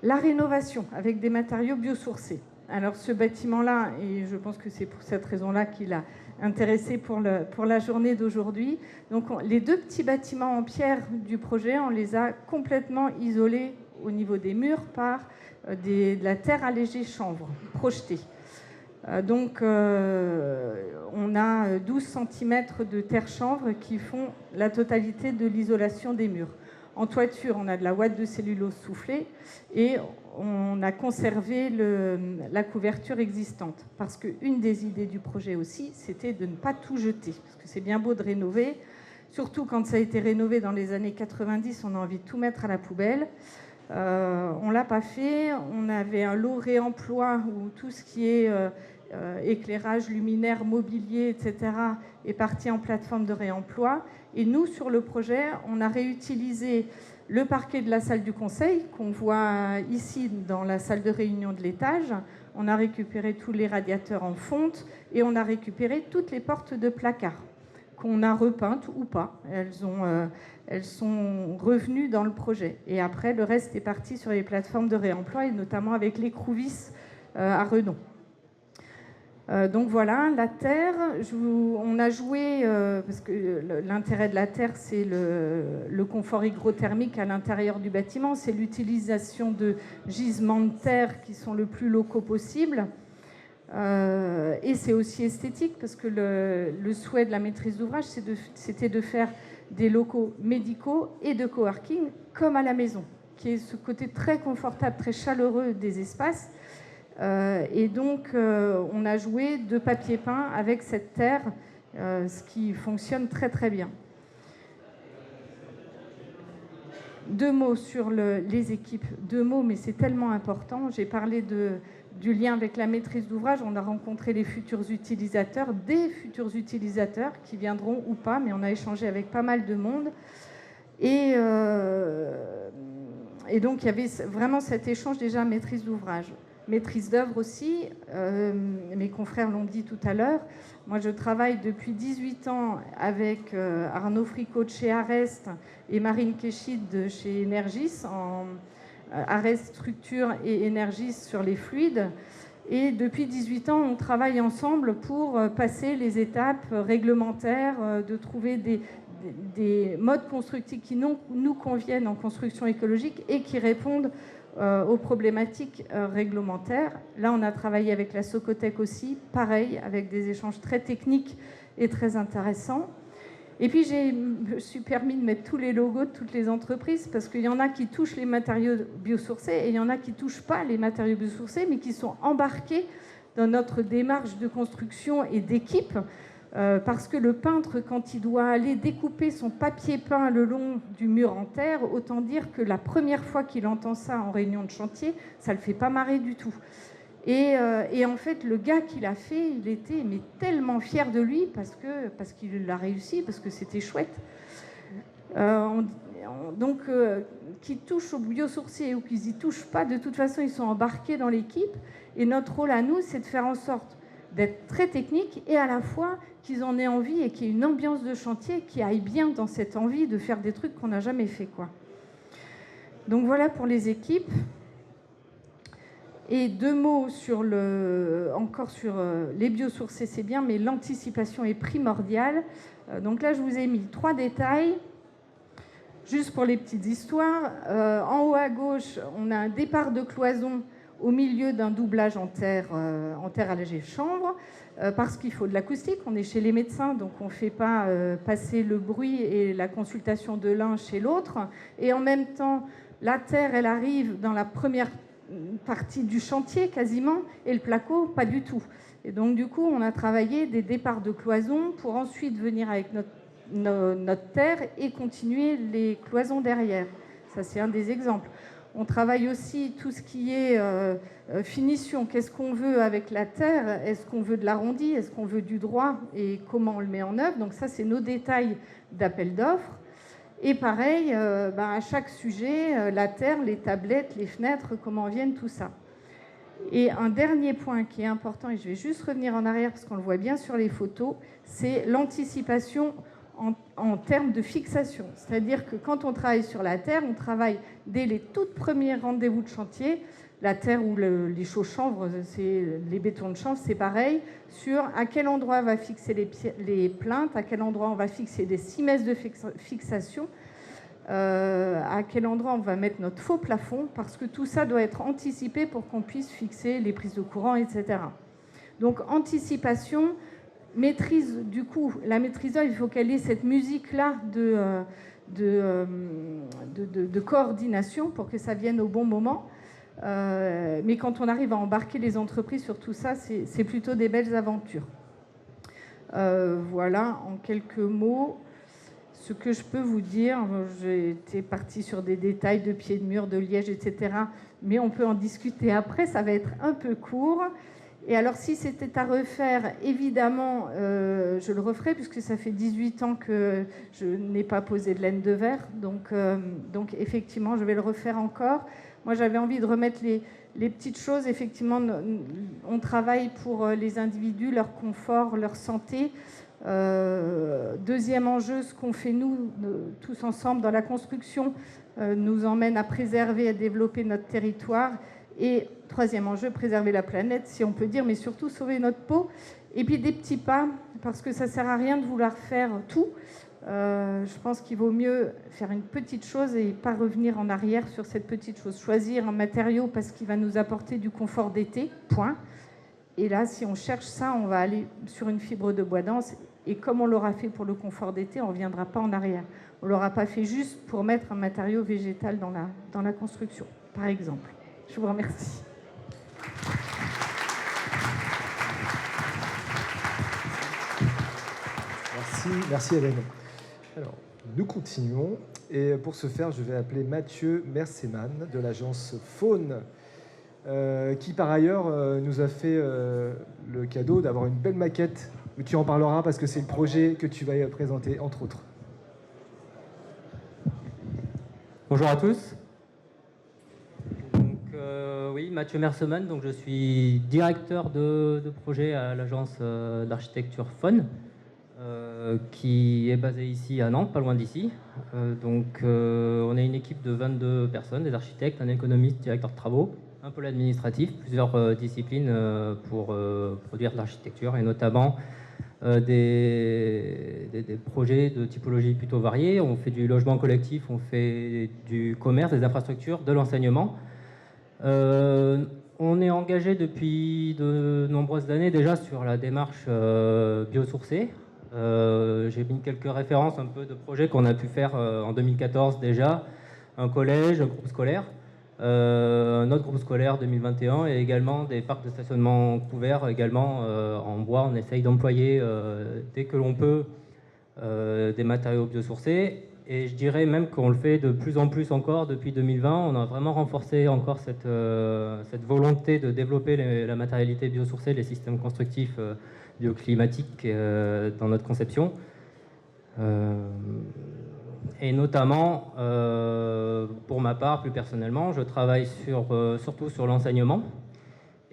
S4: La rénovation avec des matériaux biosourcés. Alors ce bâtiment-là, et je pense que c'est pour cette raison-là qu'il a intéressé pour la journée d'aujourd'hui. Donc les deux petits bâtiments en pierre du projet, on les a complètement isolés au niveau des murs par de la terre allégée chanvre projetée. Donc on a 12 cm de terre chanvre qui font la totalité de l'isolation des murs. En toiture, on a de la ouate de cellulose soufflée et on a conservé la couverture existante. Parce qu'une des idées du projet aussi, c'était de ne pas tout jeter. Parce que c'est bien beau de rénover, surtout quand ça a été rénové dans les années 90, on a envie de tout mettre à la poubelle. On ne l'a pas fait. On avait un lot réemploi où tout ce qui est éclairage, luminaire, mobilier, etc. est parti en plateforme de réemploi. Et nous, sur le projet, on a réutilisé le parquet de la salle du conseil, qu'on voit ici dans la salle de réunion de l'étage. On a récupéré tous les radiateurs en fonte et on a récupéré toutes les portes de placard qu'on a repeintes ou pas. Elles sont revenues dans le projet. Et après, le reste est parti sur les plateformes de réemploi, et notamment avec l'écrou-vis à Redon. Donc voilà, la terre, on a joué, parce que l'intérêt de la terre, c'est le confort hygrothermique à l'intérieur du bâtiment, c'est l'utilisation de gisements de terre qui sont le plus locaux possible. Et c'est aussi esthétique, parce que le souhait de la maîtrise d'ouvrage, c'était de faire des locaux médicaux et de coworking comme à la maison, qui est ce côté très confortable, très chaleureux des espaces. Et donc, on a joué de papier peint avec cette terre, ce qui fonctionne très très bien. Deux mots sur les équipes. Deux mots, mais c'est tellement important. J'ai parlé du lien avec la maîtrise d'ouvrage. On a rencontré les futurs utilisateurs, des futurs utilisateurs qui viendront ou pas, mais on a échangé avec pas mal de monde. Et donc, il y avait vraiment cet échange déjà maîtrise d'ouvrage. Maîtrise d'œuvre aussi, mes confrères l'ont dit tout à l'heure. Moi, je travaille depuis 18 ans avec Arnaud Fricot de chez Arest et Marine Kéchid de chez Energis, en Arest Structure et Energis sur les fluides. Et depuis 18 ans, on travaille ensemble pour passer les étapes réglementaires, de trouver des modes constructifs qui nous conviennent en construction écologique et qui répondent aux problématiques réglementaires. Là, on a travaillé avec la Socotec aussi, pareil, avec des échanges très techniques et très intéressants. Et puis, je me suis permis de mettre tous les logos de toutes les entreprises, parce qu'il y en a qui touchent les matériaux biosourcés et il y en a qui ne touchent pas les matériaux biosourcés, mais qui sont embarqués dans notre démarche de construction et d'équipe. Parce que le peintre, quand il doit aller découper son papier peint le long du mur en terre, autant dire que la première fois qu'il entend ça en réunion de chantier, ça ne le fait pas marrer du tout. Et en fait, le gars qui l'a fait, il était tellement fier de lui parce qu'il l'a réussi, parce que c'était chouette. Donc, qu'ils touchent au biosourcé ou qu'ils n'y touchent pas, de toute façon, ils sont embarqués dans l'équipe. Et notre rôle à nous, c'est de faire en sorte d'être très technique et à la fois qu'ils en aient envie et qu'il y ait une ambiance de chantier qui aille bien dans cette envie de faire des trucs qu'on n'a jamais fait, quoi. Donc voilà pour les équipes. Et deux mots sur encore sur les biosourcés, c'est bien, mais l'anticipation est primordiale. Donc là, je vous ai mis 3 détails. Juste pour les petites histoires, en haut à gauche, on a un départ de cloison au milieu d'un doublage en terre allégée chanvre, parce qu'il faut de l'acoustique. On est chez les médecins, donc on ne fait pas passer le bruit et la consultation de l'un chez l'autre. Et en même temps, la terre, elle arrive dans la première partie du chantier quasiment, et le placo, pas du tout. Et donc du coup, on a travaillé des départs de cloison pour ensuite venir avec notre terre et continuer les cloisons derrière. Ça, c'est un des exemples. On travaille aussi tout ce qui est finition. Qu'est-ce qu'on veut avec la terre? Est-ce qu'on veut de l'arrondi? Est-ce qu'on veut du droit? Et comment on le met en œuvre? Donc ça, c'est nos détails d'appel d'offres. Et pareil, à chaque sujet, la terre, les tablettes, les fenêtres, comment viennent, tout ça. Et un dernier point qui est important, et je vais juste revenir en arrière parce qu'on le voit bien sur les photos, c'est l'anticipation en termes de fixation. C'est-à-dire que quand on travaille sur la terre, on travaille dès les toutes premiers rendez-vous de chantier. La terre ou les chaux-chanvre, les bétons de chanvre, c'est pareil, sur à quel endroit on va fixer les plinthes, à quel endroit on va fixer des 6 mètres de fixation, à quel endroit on va mettre notre faux plafond, parce que tout ça doit être anticipé pour qu'on puisse fixer les prises de courant, etc. Donc anticipation, maîtrise, du coup, la maîtriseur, il faut qu'elle ait cette musique-là de coordination pour que ça vienne au bon moment. Mais quand on arrive à embarquer les entreprises sur tout ça, c'est plutôt des belles aventures. Voilà, en quelques mots, ce que je peux vous dire. J'étais partie sur des détails de pieds de mur, de liège, etc. Mais on peut en discuter après, ça va être un peu court. Et alors, si c'était à refaire, évidemment, je le referais, puisque ça fait 18 ans que je n'ai pas posé de laine de verre. Donc, effectivement, je vais le refaire encore. Moi, j'avais envie de remettre les petites choses. Effectivement, on travaille pour les individus, leur confort, leur santé. Deuxième enjeu, ce qu'on fait, nous, tous ensemble dans la construction, nous emmène à préserver, à développer notre territoire. Et troisième enjeu, préserver la planète, si on peut dire, mais surtout sauver notre peau. Et puis des petits pas, parce que ça ne sert à rien de vouloir faire tout. Je pense qu'il vaut mieux faire une petite chose et pas revenir en arrière sur cette petite chose. Choisir un matériau parce qu'il va nous apporter du confort d'été, point. Et là, si on cherche ça, on va aller sur une fibre de bois dense. Et comme on l'aura fait pour le confort d'été, on ne reviendra pas en arrière. On ne l'aura pas fait juste pour mettre un matériau végétal dans la construction, par exemple. Je vous remercie.
S1: Merci Hélène. Alors, nous continuons. Et pour ce faire, je vais appeler Mathieu Merseman de l'agence Faune, qui par ailleurs nous a fait le cadeau d'avoir une belle maquette. Mais tu en parleras parce que c'est le projet que tu vas présenter, entre autres.
S5: Bonjour à tous. Donc, oui, Mathieu Merseman, donc je suis directeur de projet à l'agence d'architecture Faune, qui est basée ici à Nantes, pas loin d'ici. On est une équipe de 22 personnes, des architectes, un économiste, directeur de travaux, un pôle administratif, plusieurs disciplines pour produire de l'architecture, et notamment des projets de typologie plutôt variés. On fait du logement collectif, on fait du commerce, des infrastructures, de l'enseignement. On est engagé depuis de nombreuses années déjà sur la démarche biosourcée. J'ai mis quelques références un peu de projets qu'on a pu faire en 2014 déjà. Un collège, un groupe scolaire, un autre groupe scolaire 2021 et également des parcs de stationnement couverts également en bois. On essaye d'employer dès que l'on peut des matériaux biosourcés. Et je dirais même qu'on le fait de plus en plus encore depuis 2020. On a vraiment renforcé encore cette volonté de développer la matérialité biosourcée, les systèmes constructifs bioclimatiques dans notre conception. Et notamment, pour ma part, plus personnellement, je travaille surtout sur l'enseignement.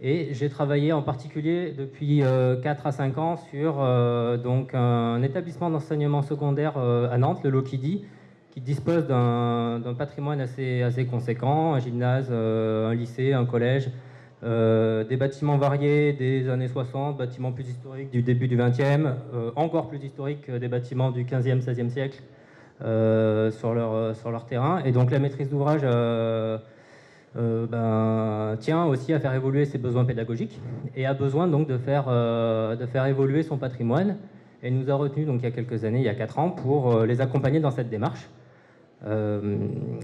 S5: Et j'ai travaillé en particulier depuis 4 à 5 ans sur donc un établissement d'enseignement secondaire à Nantes, le Lokidi, qui dispose d'un patrimoine assez conséquent, un gymnase, un lycée, un collège, des bâtiments variés des années 60, bâtiments plus historiques du début du 20e, encore plus historiques des bâtiments du 15e, 16e siècle sur leur terrain. Et donc la maîtrise d'ouvrage tient aussi à faire évoluer ses besoins pédagogiques et a besoin donc de faire évoluer son patrimoine. Et nous a retenu donc il y a quelques années, il y a 4 ans, pour les accompagner dans cette démarche.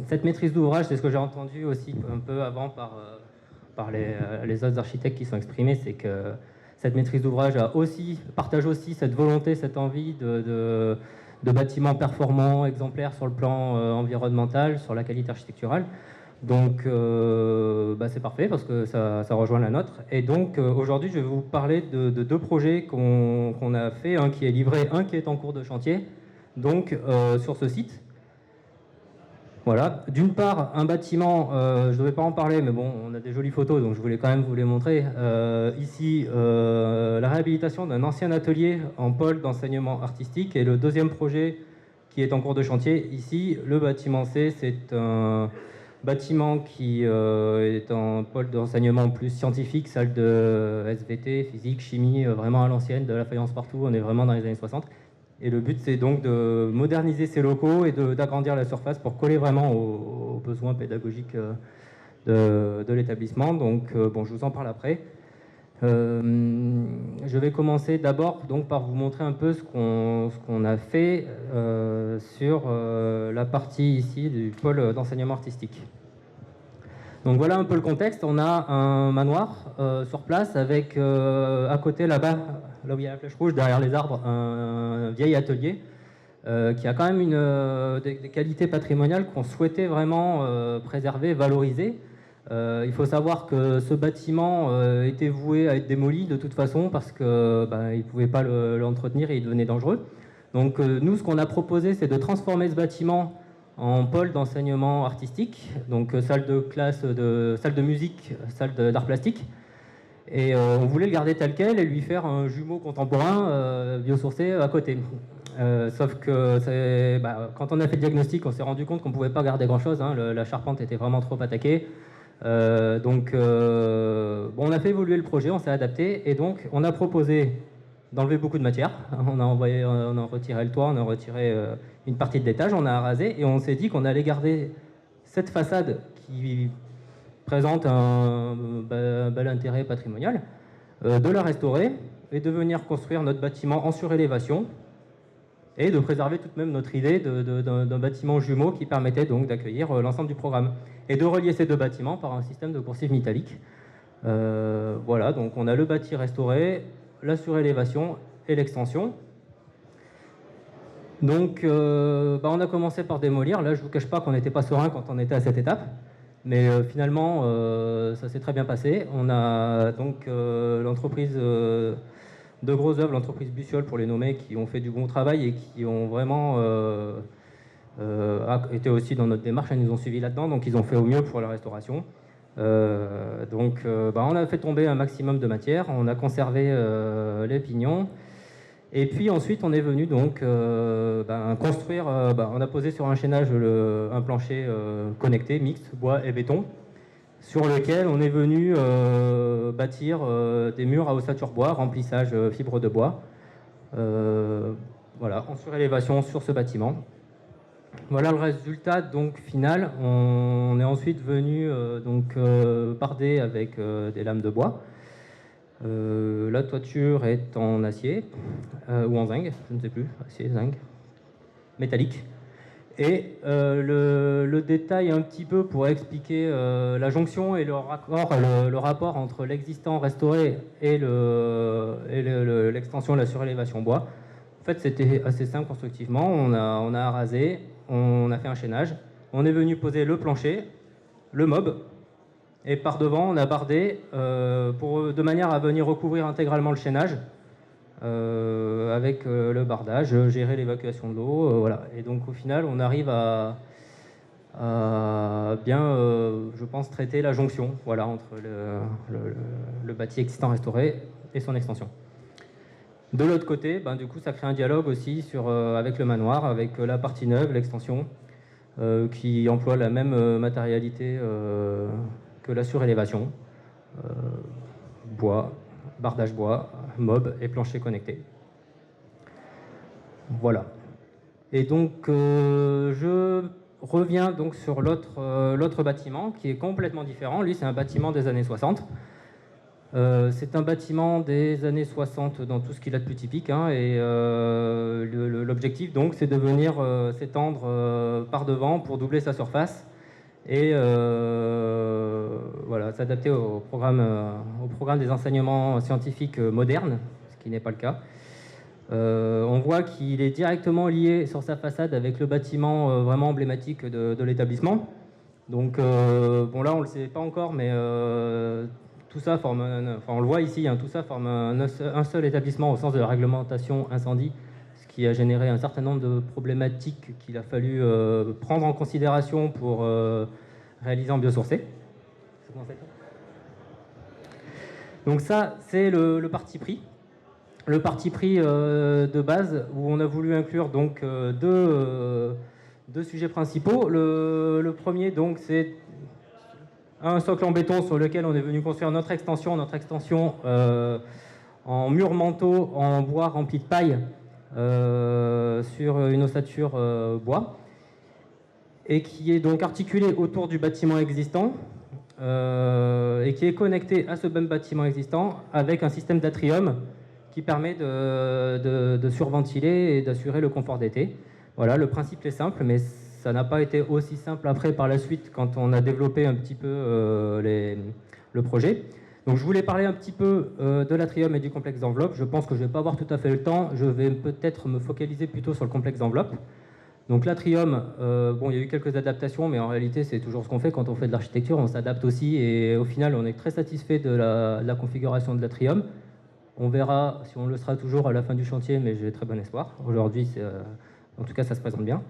S5: Cette maîtrise d'ouvrage, c'est ce que j'ai entendu aussi un peu avant par les autres architectes qui sont exprimés, c'est que cette maîtrise d'ouvrage partage aussi cette volonté, cette envie de bâtiments performants, exemplaires sur le plan environnemental, sur la qualité architecturale. Donc c'est parfait parce que ça rejoint la nôtre. Et donc aujourd'hui, je vais vous parler de 2 projets qu'on a fait, un qui est livré, un qui est en cours de chantier, donc sur ce site. Voilà. D'une part, un bâtiment, je ne devais pas en parler, mais bon, on a des jolies photos, donc je voulais quand même vous les montrer. Ici, la réhabilitation d'un ancien atelier en pôle d'enseignement artistique et le deuxième projet qui est en cours de chantier. Ici, le bâtiment C, c'est un bâtiment qui est en pôle d'enseignement plus scientifique, salle de SVT, physique, chimie, vraiment à l'ancienne, de la faïence partout, on est vraiment dans les années 60. Et le but, c'est donc de moderniser ces locaux et d'agrandir la surface pour coller vraiment aux besoins pédagogiques de l'établissement. Donc, bon, je vous en parle après. Je vais commencer d'abord donc par vous montrer un peu ce qu'on a fait sur la partie ici du pôle d'enseignement artistique. Donc voilà un peu le contexte. On a un manoir sur place avec à côté là-bas, là où il y a la flèche rouge, derrière les arbres, un vieil atelier qui a quand même des qualités patrimoniales qu'on souhaitait vraiment préserver, valoriser. Il faut savoir que ce bâtiment était voué à être démoli de toute façon parce qu'il ne pouvait pas l'entretenir et il devenait dangereux. Donc nous, ce qu'on a proposé, c'est de transformer ce bâtiment en pôle d'enseignement artistique, donc salle de classe, salle de musique, salle d'art plastique. Et on voulait le garder tel quel et lui faire un jumeau contemporain biosourcé à côté. Sauf que quand on a fait le diagnostic, on s'est rendu compte qu'on ne pouvait pas garder grand-chose. Hein, la charpente était vraiment trop attaquée. On a fait évoluer le projet, on s'est adapté et donc on a proposé d'enlever beaucoup de matière. On a retiré le toit, on a retiré une partie de l'étage, on a rasé et on s'est dit qu'on allait garder cette façade qui présente un bel intérêt patrimonial, de la restaurer et de venir construire notre bâtiment en surélévation et de préserver tout de même notre idée d'un bâtiment jumeau qui permettait donc d'accueillir l'ensemble du programme et de relier ces deux bâtiments par un système de coursive métallique. Voilà, donc on a le bâti restauré, la surélévation et l'extension. Donc on a commencé par démolir. Là, je ne vous cache pas qu'on n'était pas serein quand on était à cette étape, mais finalement, ça s'est très bien passé. On a donc l'entreprise de Gros Œuvres, l'entreprise Bussiole pour les nommer, qui ont fait du bon travail et qui ont vraiment été aussi dans notre démarche. Ils nous ont suivis là-dedans, donc ils ont fait au mieux pour la restauration. On a fait tomber un maximum de matière, on a conservé les pignons. Et puis ensuite, on est venu donc construire, on a posé sur un chaînage un plancher connecté, mixte, bois et béton, sur lequel on est venu bâtir des murs à ossature bois, remplissage fibre de bois, en surélévation sur ce bâtiment. Voilà le résultat donc final. On est ensuite venu barder avec des lames de bois. La toiture est en acier ou en zinc, je ne sais plus, acier, zinc, métallique. Et le détail un petit peu pour expliquer la jonction et le rapport entre l'existant restauré et l'extension de la surélévation bois. En fait, c'était assez simple constructivement. On a rasé, on a fait un chaînage, on est venu poser le plancher, le mob, et par devant, on a bardé de manière à venir recouvrir intégralement le chaînage avec le bardage, gérer l'évacuation de l'eau, voilà. Et donc au final, on arrive à bien, je pense, traiter la jonction, voilà, entre le bâti existant restauré et son extension. De l'autre côté, du coup, ça crée un dialogue aussi avec le manoir, avec la partie neuve, l'extension, qui emploie la même matérialité que la surélévation, bois, bardage bois, mob et plancher connecté. Voilà. Et donc, je reviens donc sur l'autre bâtiment qui est complètement différent. Lui, c'est un bâtiment des années 60. C'est un bâtiment des années 60 dans tout ce qu'il a de plus typique, hein, et l'objectif donc c'est de venir s'étendre par devant pour doubler sa surface et s'adapter au programme des enseignements scientifiques modernes, ce qui n'est pas le cas. On voit qu'il est directement lié sur sa façade avec le bâtiment vraiment emblématique de l'établissement. Donc là on ne le sait pas encore, mais tout ça forme, on le voit ici, hein, tout ça forme un seul établissement au sens de la réglementation incendie, ce qui a généré un certain nombre de problématiques qu'il a fallu prendre en considération pour réaliser en biosourcé. Donc ça, c'est le parti pris. Le parti pris de base, où on a voulu inclure donc deux sujets principaux. Le premier, donc, c'est un socle en béton sur lequel on est venu construire notre extension en mur manteau en bois rempli de paille sur une ossature bois, et qui est donc articulé autour du bâtiment existant et qui est connecté à ce même bâtiment existant avec un système d'atrium qui permet de surventiler et d'assurer le confort d'été. Voilà, le principe est simple, mais ça n'a pas été aussi simple après par la suite quand on a développé un petit peu le projet. Donc je voulais parler un petit peu de l'atrium et du complexe d'enveloppe. Je pense que je ne vais pas avoir tout à fait le temps. Je vais peut-être me focaliser plutôt sur le complexe d'enveloppe. Donc l'atrium, bon, il y a eu quelques adaptations, mais en réalité c'est toujours ce qu'on fait quand on fait de l'architecture, on s'adapte aussi, et au final on est très satisfait de la configuration de l'atrium. On verra si on le sera toujours à la fin du chantier, mais j'ai très bon espoir. Aujourd'hui, en tout cas, ça se présente bien.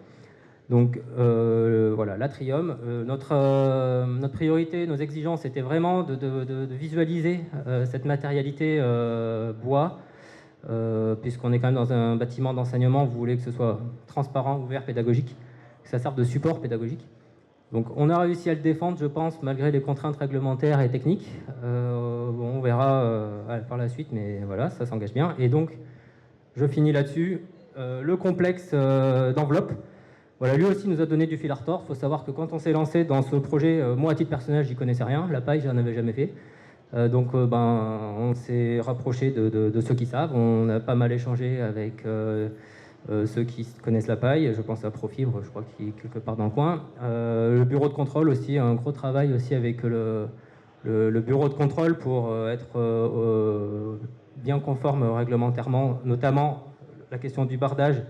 S5: Donc voilà, l'atrium. Notre priorité, nos exigences, étaient vraiment de visualiser cette matérialité bois, puisqu'on est quand même dans un bâtiment d'enseignement. Vous voulez que ce soit transparent, ouvert, pédagogique, que ça serve de support pédagogique. Donc on a réussi à le défendre, je pense, malgré les contraintes réglementaires et techniques. Bon, on verra par la suite, mais voilà, ça s'engage bien. Et donc, je finis là-dessus. Le complexe d'enveloppe, voilà, lui aussi nous a donné du fil à retordre. Il faut savoir que quand on s'est lancé dans ce projet, moi à titre personnel, j'y connaissais rien. La paille, j'en avais jamais fait. Donc on s'est rapproché de ceux qui savent. On a pas mal échangé avec ceux qui connaissent la paille. Je pense à Profibre, je crois qu'il est quelque part dans le coin. Le bureau de contrôle aussi, un gros travail aussi avec le bureau de contrôle pour être bien conforme réglementairement, notamment la question du bardage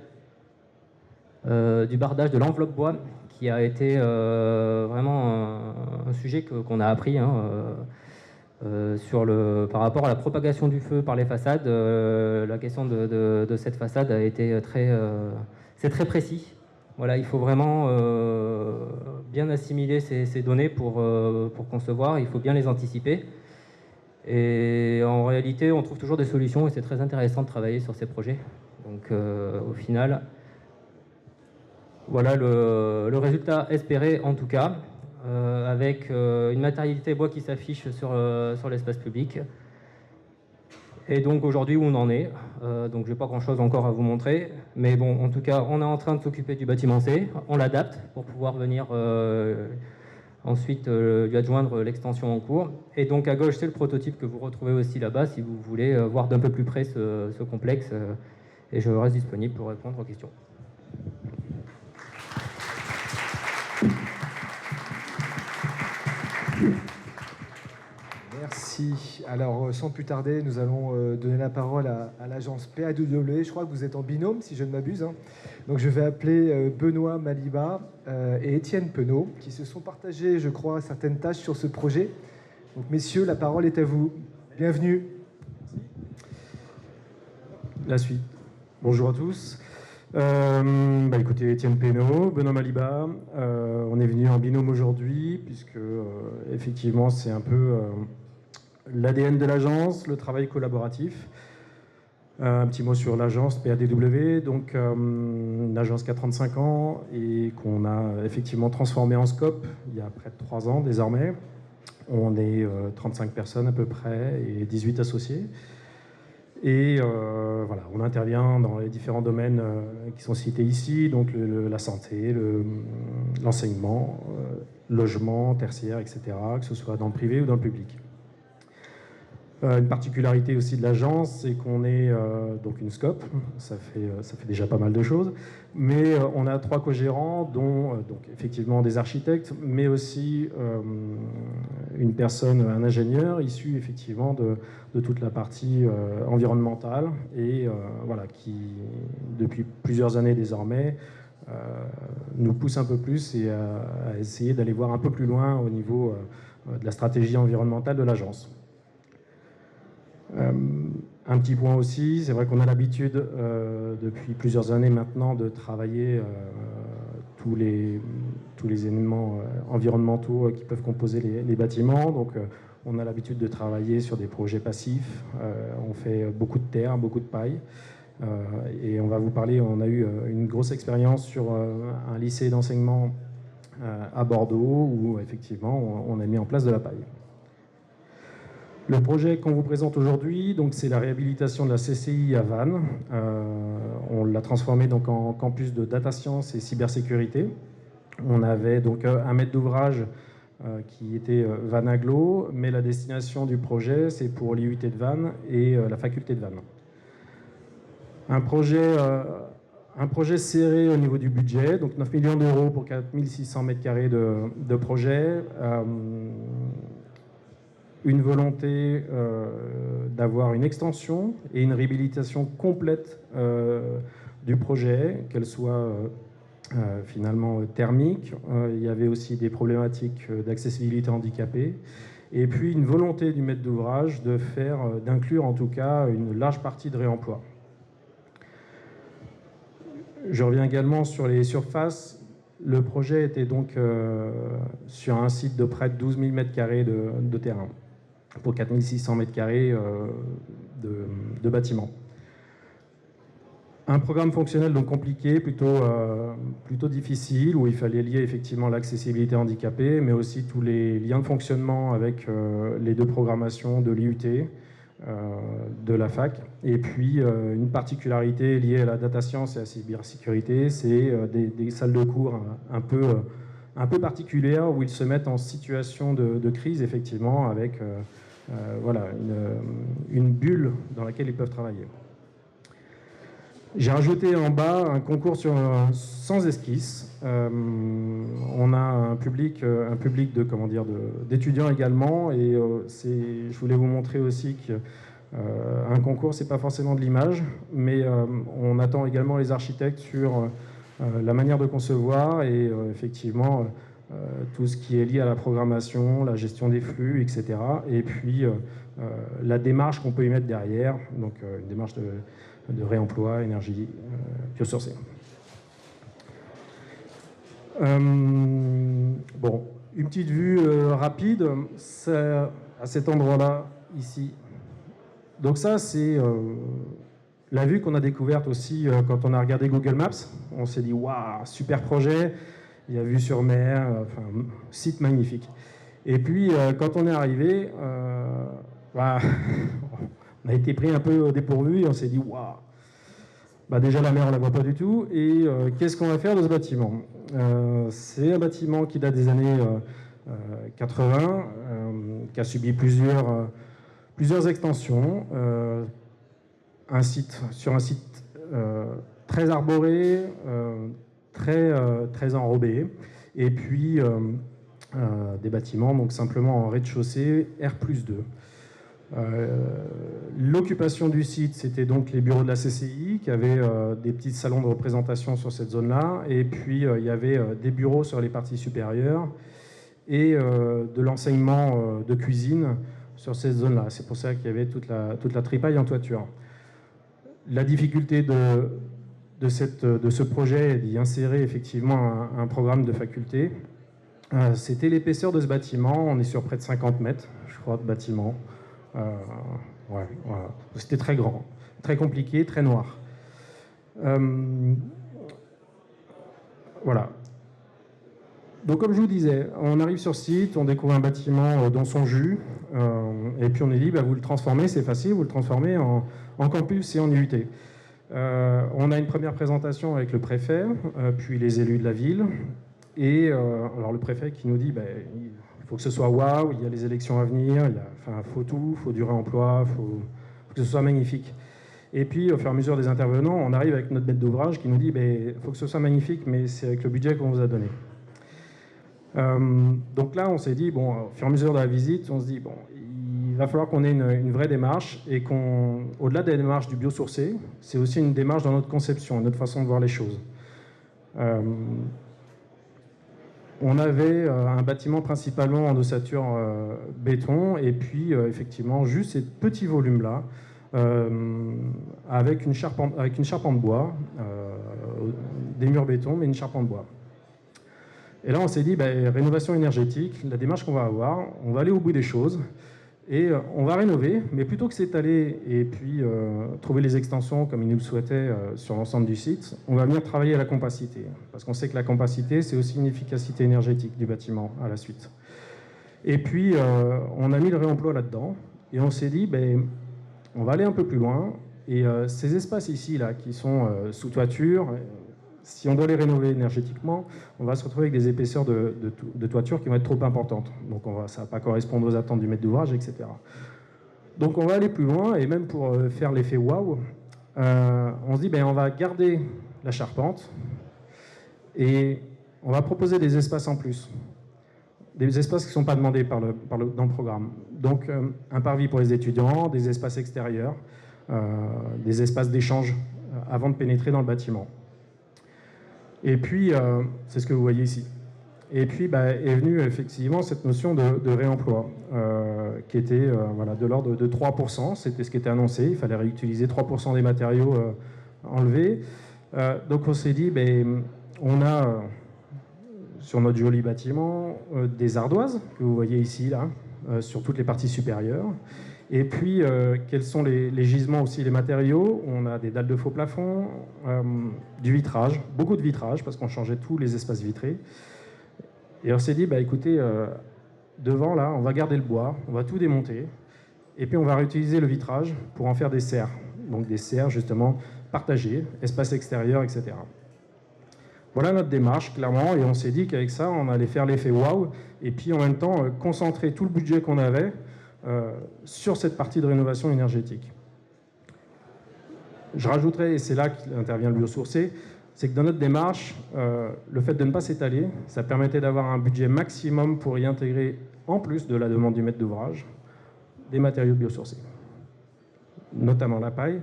S5: de l'enveloppe bois, qui a été vraiment un sujet qu'on a appris par rapport à la propagation du feu par les façades. La question de cette façade a été c'est très précis. Voilà, il faut vraiment bien assimiler ces données pour concevoir, il faut bien les anticiper. Et en réalité, on trouve toujours des solutions et c'est très intéressant de travailler sur ces projets. Donc au final, voilà le résultat espéré en tout cas, avec une matérialité bois qui s'affiche sur l'espace public. Et donc aujourd'hui où on en est, donc j'ai pas grand chose encore à vous montrer, mais bon, en tout cas on est en train de s'occuper du bâtiment C, on l'adapte pour pouvoir venir ensuite lui adjoindre l'extension en cours. Et donc à gauche c'est le prototype que vous retrouvez aussi là-bas si vous voulez voir d'un peu plus près ce complexe, et je reste disponible pour répondre aux questions.
S1: Merci. Alors, sans plus tarder, nous allons donner la parole à l'agence PAW. Je crois que vous êtes en binôme, si je ne m'abuse. Donc, je vais appeler Benoît Maliba et Étienne Penaud, qui se sont partagés, je crois, certaines tâches sur ce projet. Donc, messieurs, la parole est à vous. Bienvenue.
S6: La suite. Bonjour à tous. Écoutez, Étienne Penaud, Benoît Maliba. On est venu en binôme aujourd'hui, puisque effectivement, c'est un peu l'ADN de l'agence, le travail collaboratif. Un petit mot sur l'agence PAW, donc une agence qui a 35 ans et qu'on a effectivement transformée en scope il y a près de 3 ans désormais. On est 35 personnes à peu près et 18 associés. Et voilà, on intervient dans les différents domaines qui sont cités ici, donc la santé, l'enseignement, logement, tertiaire, etc., que ce soit dans le privé ou dans le public. Une particularité aussi de l'agence, c'est qu'on est donc une scope, ça fait déjà pas mal de choses, mais on a 3 co-gérants, dont donc effectivement des architectes, mais aussi une personne, un ingénieur issu effectivement de toute la partie environnementale et voilà, qui depuis plusieurs années désormais nous pousse un peu plus et à essayer d'aller voir un peu plus loin au niveau de la stratégie environnementale de l'agence. Un petit point aussi, c'est vrai qu'on a l'habitude depuis plusieurs années maintenant de travailler tous les éléments environnementaux qui peuvent composer les bâtiments. Donc on a l'habitude de travailler sur des projets passifs. On fait beaucoup de terre, beaucoup de paille. Et on va vous parler, on a eu une grosse expérience sur un lycée d'enseignement à Bordeaux où effectivement on a mis en place de la paille. Le projet qu'on vous présente aujourd'hui, donc c'est la réhabilitation de la CCI à Vannes. On l'a transformé donc en campus de data science et cybersécurité. On avait donc un maître d'ouvrage qui était Vannes Agglo, mais la destination du projet, c'est pour l'IUT de Vannes et la faculté de Vannes. Un projet serré au niveau du budget, donc 9 millions d'euros pour 4600 mètres carrés de projet. Une volonté d'avoir une extension et une réhabilitation complète du projet, qu'elle soit finalement thermique. Il y avait aussi des problématiques d'accessibilité handicapée. Et puis une volonté du maître d'ouvrage d'inclure en tout cas une large partie de réemploi. Je reviens également sur les surfaces. Le projet était donc sur un site de près de 12 000 m² de terrain, pour 4600 m² de bâtiments. Un programme fonctionnel donc compliqué, plutôt difficile, où il fallait lier effectivement l'accessibilité handicapée, mais aussi tous les liens de fonctionnement avec les deux programmations de l'IUT, de la fac. Et puis une particularité liée à la data science et à la cybersécurité, c'est des salles de cours un peu particulières où ils se mettent en situation de crise, effectivement, avec voilà, une bulle dans laquelle ils peuvent travailler. J'ai rajouté en bas un concours sans esquisse. On a un public d'étudiants également, et je voulais vous montrer aussi qu'un concours, c'est pas forcément de l'image, mais on attend également les architectes sur la manière de concevoir et effectivement tout ce qui est lié à la programmation, la gestion des flux, etc. Et puis la démarche qu'on peut y mettre derrière, donc une démarche de réemploi, énergie biosourcée. Bon, une petite vue rapide, à cet endroit-là, ici. Donc ça, c'est la vue qu'on a découverte aussi quand on a regardé Google Maps. On s'est dit, waouh, super projet, il y a vue sur mer, enfin, site magnifique. Et puis, quand on est arrivé, bah, on a été pris un peu au dépourvu et on s'est dit, waouh, bah déjà la mer on la voit pas du tout, et qu'est-ce qu'on va faire de ce bâtiment? C'est un bâtiment qui date des années 80, qui a subi plusieurs extensions, sur un site très arboré, très enrobé, et puis des bâtiments donc simplement en rez-de-chaussée R+2. L'occupation du site, c'était donc les bureaux de la CCI qui avaient des petits salons de représentation sur cette zone-là, et puis il y avait des bureaux sur les parties supérieures et de l'enseignement de cuisine sur cette zone-là. C'est pour ça qu'il y avait toute la tripaille en toiture. La difficulté de ce projet est d'y insérer effectivement un programme de faculté. C'était l'épaisseur de ce bâtiment. On est sur près de 50 mètres, je crois, de bâtiment. Ouais, voilà. C'était très grand, très compliqué, très noir. Voilà. Donc comme je vous disais, on arrive sur site, on découvre un bâtiment dans son jus, et puis on est dit, bah, vous le transformez, c'est facile, vous le transformez en campus et en IUT. On a une première présentation avec le préfet, puis les élus de la ville, et alors le préfet qui nous dit, bah, il faut que ce soit waouh, il y a les élections à venir, faut tout, il faut du réemploi, il faut que ce soit magnifique. Et puis, au fur et à mesure des intervenants, on arrive avec notre maître d'ouvrage qui nous dit il faut que ce soit magnifique, mais c'est avec le budget qu'on vous a donné. Donc là, on s'est dit, bon, au fur et à mesure de la visite, on se dit, bon, il va falloir qu'on ait une vraie démarche, et au-delà des démarches du biosourcé, c'est aussi une démarche dans notre conception, notre façon de voir les choses. On avait un bâtiment principalement en ossature béton, et puis effectivement juste ces petits volumes-là avec une charpente bois, des murs béton, mais une charpente bois. Et là, on s'est dit, rénovation énergétique, la démarche qu'on va avoir, on va aller au bout des choses et on va rénover, mais plutôt que s'étaler et puis trouver les extensions comme ils nous le souhaitaient sur l'ensemble du site, on va venir travailler à la compacité. Parce qu'on sait que la compacité, c'est aussi une efficacité énergétique du bâtiment à la suite. Et puis, on a mis le réemploi là-dedans et on s'est dit, on va aller un peu plus loin. Et ces espaces ici, là, qui sont sous toiture, si on doit les rénover énergétiquement, on va se retrouver avec des épaisseurs de toiture qui vont être trop importantes. Donc ça ne va pas correspondre aux attentes du maître d'ouvrage, etc. Donc on va aller plus loin, et même pour faire l'effet waouh, on se dit on va garder la charpente et on va proposer des espaces en plus. Des espaces qui ne sont pas demandés dans le programme. Donc un parvis pour les étudiants, des espaces extérieurs, des espaces d'échange avant de pénétrer dans le bâtiment. Et puis, c'est ce que vous voyez ici. Et puis est venue effectivement cette notion de réemploi, qui était de l'ordre de 3%. C'était ce qui était annoncé. Il fallait réutiliser 3% des matériaux enlevés. Donc on s'est dit, on a sur notre joli bâtiment des ardoises, que vous voyez ici, là, sur toutes les parties supérieures. Et puis, quels sont les gisements aussi, les matériaux? On a des dalles de faux plafond, du vitrage, beaucoup de vitrage, parce qu'on changeait tous les espaces vitrés. Et on s'est dit, écoutez, devant, là, on va garder le bois, on va tout démonter, et puis on va réutiliser le vitrage pour en faire des serres. Donc des serres, justement, partagées, espace extérieur, etc. Voilà notre démarche, clairement, et on s'est dit qu'avec ça, on allait faire l'effet waouh, et puis en même temps, concentrer tout le budget qu'on avait sur cette partie de rénovation énergétique. Je rajouterai, et c'est là qu'intervient le biosourcé, c'est que dans notre démarche, le fait de ne pas s'étaler, ça permettait d'avoir un budget maximum pour y intégrer, en plus de la demande du maître d'ouvrage, des matériaux biosourcés, notamment la paille.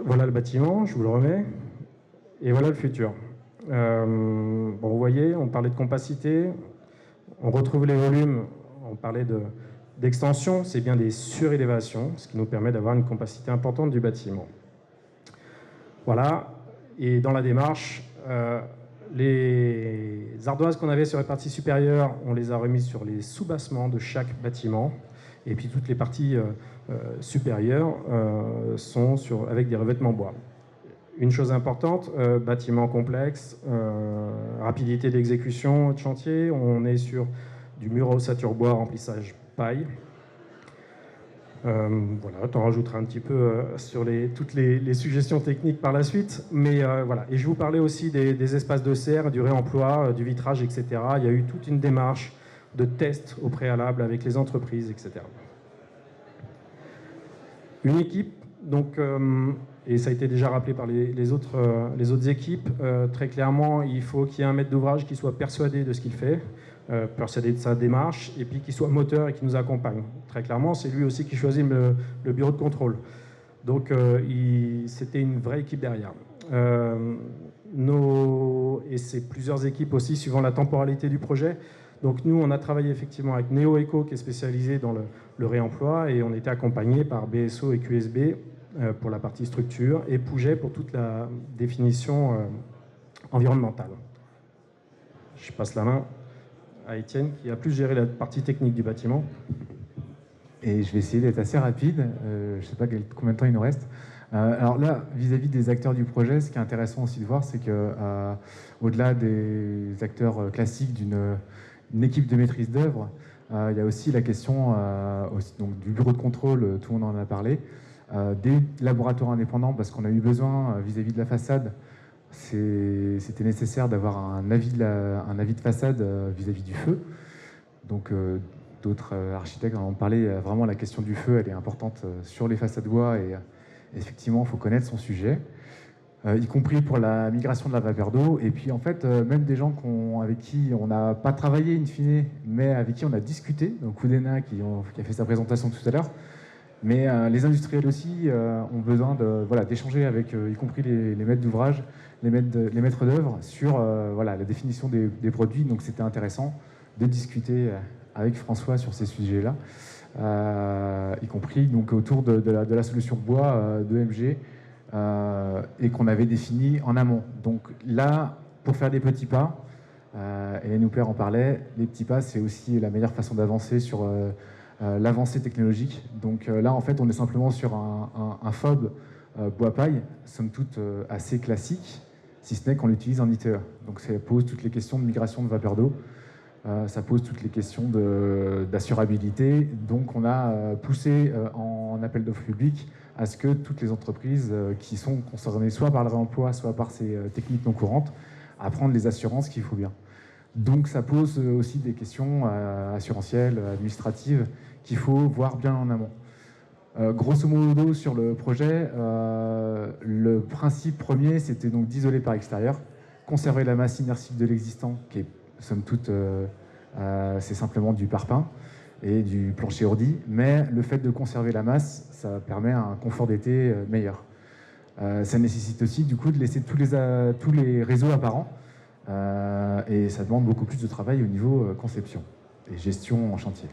S6: Voilà le bâtiment, je vous le remets, et voilà le futur. Vous voyez, on parlait de compacité, on retrouve les volumes. On parlait d'extension, c'est bien des surélévations, ce qui nous permet d'avoir une compacité importante du bâtiment. Voilà, et dans la démarche, les ardoises qu'on avait sur les parties supérieures, on les a remises sur les sous-bassements de chaque bâtiment, et puis toutes les parties supérieures sont avec des revêtements bois. Une chose importante, bâtiment complexe, rapidité d'exécution de chantier, on est sur du mur à ossature bois, remplissage paille. Voilà, tu en rajouteras un petit peu sur toutes les suggestions techniques par la suite. Mais voilà, et je vous parlais aussi des espaces de serre, du réemploi, du vitrage, etc. Il y a eu toute une démarche de test au préalable avec les entreprises, etc. Une équipe, donc, et ça a été déjà rappelé par les autres équipes, très clairement, il faut qu'il y ait un maître d'ouvrage qui soit persuadé de ce qu'il fait, persuadé de sa démarche, et puis qui soit moteur et qui nous accompagne. Très clairement, c'est lui aussi qui choisit le bureau de contrôle. Donc, c'était une vraie équipe derrière. Et c'est plusieurs équipes aussi, suivant la temporalité du projet. Donc, nous, on a travaillé effectivement avec NeoEco, qui est spécialisé dans le réemploi, et on était accompagné par BSO et QSB pour la partie structure, et Pouget pour toute la définition environnementale. Je passe la main à Étienne, qui a plus géré la partie technique du bâtiment.
S7: Et je vais essayer d'être assez rapide. Je ne sais pas combien de temps il nous reste. Alors là, vis-à-vis des acteurs du projet, ce qui est intéressant aussi de voir, c'est que au-delà des acteurs classiques d'une équipe de maîtrise d'œuvre, il y a aussi la question donc, du bureau de contrôle, tout le monde en a parlé, des laboratoires indépendants, parce qu'on a eu besoin, vis-à-vis de la façade, c'était nécessaire d'avoir un avis de façade vis-à-vis du feu. Donc d'autres architectes en ont parlé, vraiment la question du feu, elle est importante sur les façades bois, et effectivement, il faut connaître son sujet, y compris pour la migration de la vapeur d'eau. Et puis en fait, même des gens avec qui on n'a pas travaillé in fine, mais avec qui on a discuté, donc Oudena qui a fait sa présentation tout à l'heure, mais les industriels aussi ont besoin d'échanger avec, y compris les maîtres d'ouvrage, les maîtres d'œuvre, sur la définition des produits. Donc c'était intéressant de discuter avec François sur ces sujets-là, y compris donc, autour de la solution bois d'EMG et qu'on avait définie en amont. Donc là, pour faire des petits pas, Hélène Houpert en parlait, les petits pas, c'est aussi la meilleure façon d'avancer sur l'avancée technologique. Donc là, en fait, on est simplement sur un FOB bois-paille, somme toute assez classique, si ce n'est qu'on l'utilise en ITE. Donc ça pose toutes les questions de migration de vapeur d'eau, ça pose toutes les questions d'assurabilité. Donc on a poussé en appel d'offres public à ce que toutes les entreprises qui sont concernées soit par le réemploi, soit par ces techniques non courantes, à prendre les assurances qu'il faut bien. Donc ça pose aussi des questions assurantielles, administratives, qu'il faut voir bien en amont. Grosso modo, sur le projet, le principe premier, c'était donc d'isoler par extérieur, conserver la masse inertique de l'existant, qui est, somme toute, c'est simplement du parpaing et du plancher ordi, mais le fait de conserver la masse, ça permet un confort d'été meilleur. Ça nécessite aussi, du coup, de laisser tous les réseaux apparents, et ça demande beaucoup plus de travail au niveau conception et gestion en chantier.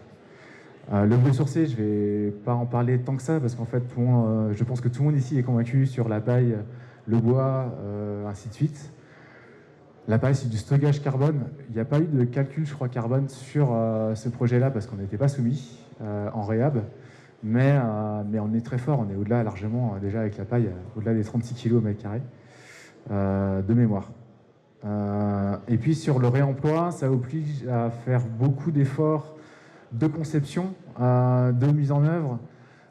S7: Le biosourcé, je ne vais pas en parler tant que ça, parce qu'en fait, je pense que tout le monde ici est convaincu sur la paille, le bois, ainsi de suite. La paille, c'est du stockage carbone. Il n'y a pas eu de calcul, je crois, carbone sur ce projet-là, parce qu'on n'était pas soumis en réhab. Mais on est très fort, on est au-delà largement, déjà avec la paille, au-delà des 36 kg au mètre carré de mémoire. Et puis sur le réemploi, ça oblige à faire beaucoup d'efforts de conception, de mise en œuvre.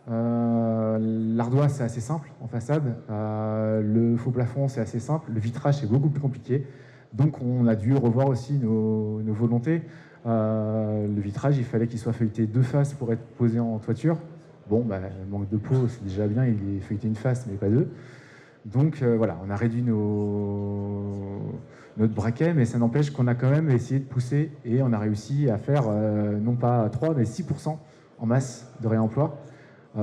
S7: L'ardoise, c'est assez simple en façade. Le faux plafond, c'est assez simple. Le vitrage, c'est beaucoup plus compliqué. Donc on a dû revoir aussi nos volontés. Le vitrage, il fallait qu'il soit feuilleté 2 faces pour être posé en toiture. Bon, manque de peau, c'est déjà bien, il est feuilleté 1 face, mais pas 2. Donc voilà, on a réduit notre braquet, mais ça n'empêche qu'on a quand même essayé de pousser et on a réussi à faire non pas 3, mais 6% en masse de réemploi,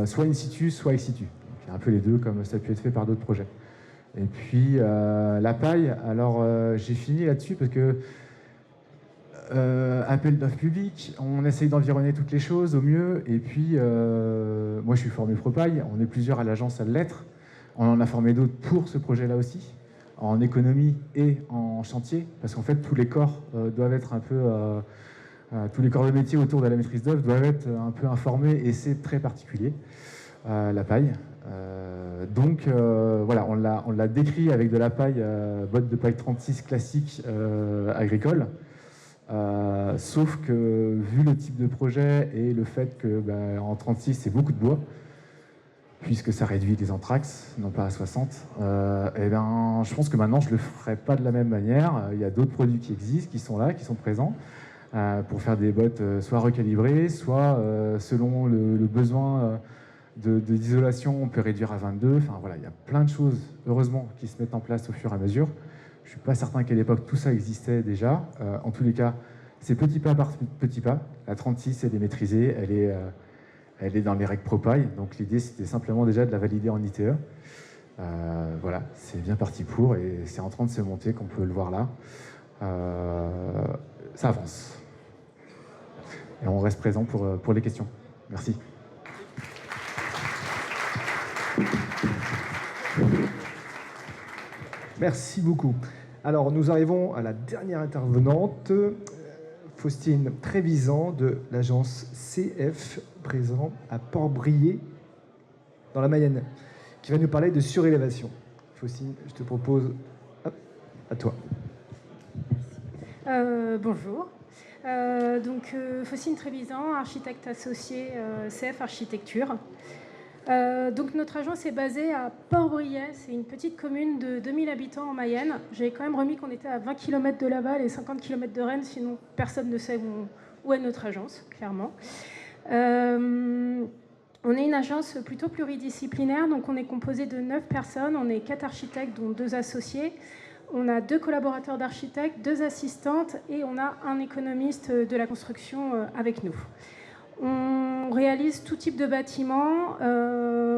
S7: soit in situ, soit ex situ. Donc, un peu les deux, comme ça a pu être fait par d'autres projets. Et puis la paille, alors j'ai fini là-dessus parce que appel d'offres public, on essaye d'environner toutes les choses au mieux. Et puis moi je suis formé Propaille, on est plusieurs à l'agence à l'être. On en a formé d'autres pour ce projet-là aussi, en économie et en chantier, parce qu'en fait tous les corps doivent être un peu, tous les corps de métier autour de la maîtrise d'œuvre doivent être un peu informés, et c'est très particulier, la paille. Donc voilà, on l'a décrit avec de la paille, botte de paille 36 classique agricole, sauf que vu le type de projet et le fait que en 36 c'est beaucoup de bois, puisque ça réduit les anthrax, non pas à 60, je pense que maintenant je ne le ferai pas de la même manière. Il y a d'autres produits qui existent, qui sont là, qui sont présents, pour faire des bottes soit recalibrées, soit selon le besoin d'isolation, on peut réduire à 22. Enfin voilà, il y a plein de choses, heureusement, qui se mettent en place au fur et à mesure. Je ne suis pas certain qu'à l'époque tout ça existait déjà. En tous les cas, c'est petit pas par petit pas. La 36, elle est maîtrisée, elle est dans les règles Propaille, donc l'idée c'était simplement déjà de la valider en ITE. Voilà, c'est bien parti pour, et c'est en train de se monter, comme on peut le voir là. Ça avance. Et on reste présent pour les questions. Merci.
S1: Merci beaucoup. Alors nous arrivons à la dernière intervenante, Faustine Trévisan de l'agence CF, présent à Port-Brié, dans la Mayenne, qui va nous parler de surélévation. Faustine, je te propose... Hop, à toi.
S8: Bonjour. Faustine Trévisan, architecte associée CF Architecture. Donc notre agence est basée à Port-Briet, c'est une petite commune de 2000 habitants en Mayenne. J'ai quand même remis qu'on était à 20 km de Laval et 50 km de Rennes, sinon personne ne sait où est notre agence, clairement. On est une agence plutôt pluridisciplinaire, donc on est composé de 9 personnes, on est 4 architectes dont 2 associés. On a 2 collaborateurs d'architectes, 2 assistantes et on a un économiste de la construction avec nous. On réalise tout type de bâtiments.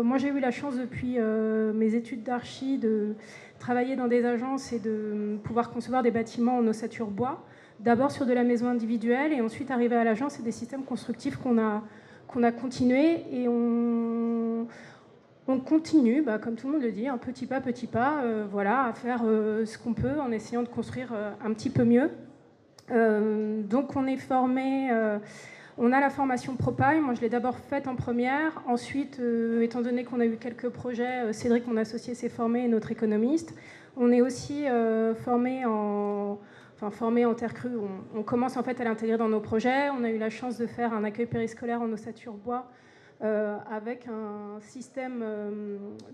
S8: Moi, j'ai eu la chance depuis mes études d'archi de travailler dans des agences et de pouvoir concevoir des bâtiments en ossature bois. d'abord sur de la maison individuelle et ensuite arrivé à l'agence, c'est des systèmes constructifs qu'on a continué et on continue, comme tout le monde le dit, un petit pas, voilà, à faire ce qu'on peut en essayant de construire un petit peu mieux. Donc on est formé, on a la formation Propal, moi je l'ai d'abord faite en première, ensuite étant donné qu'on a eu quelques projets, Cédric, mon associé, s'est formé, notre économiste. On est aussi formé en terre crue, on commence en fait à l'intégrer dans nos projets. On a eu la chance de faire un accueil périscolaire en ossature bois avec un système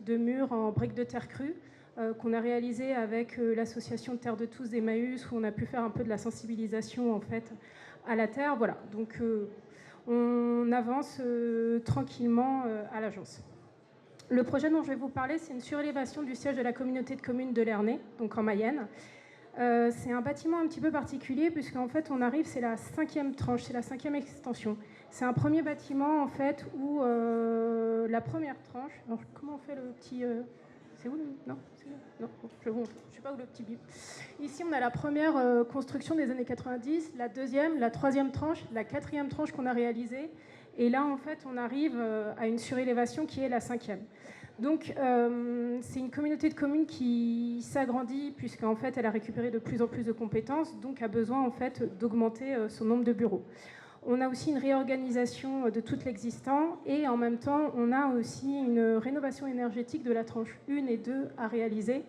S8: de murs en briques de terre crue qu'on a réalisé avec l'association de Terre de Tous d'Emmaüs, où on a pu faire un peu de la sensibilisation en fait à la terre. Voilà, donc on avance tranquillement à l'agence. Le projet dont je vais vous parler, c'est une surélévation du siège de la communauté de communes de Lernay, donc en Mayenne. C'est un bâtiment un petit peu particulier puisqu'en fait on arrive, c'est la 5e tranche, c'est la 5e extension. C'est un premier bâtiment en fait où la première tranche. Alors comment on fait le petit c'est où non, non, je ne sais pas où le petit bip. Ici on a la première construction des années 90, la deuxième, la troisième tranche, la 4e tranche qu'on a réalisée. Et là en fait on arrive à une surélévation qui est la 5e. Donc, c'est une communauté de communes qui s'agrandit puisqu'en fait, elle a récupéré de plus en plus de compétences, donc a besoin en fait d'augmenter son nombre de bureaux. On a aussi une réorganisation de tout l'existant et en même temps, on a aussi une rénovation énergétique de la tranche 1 et 2 à réaliser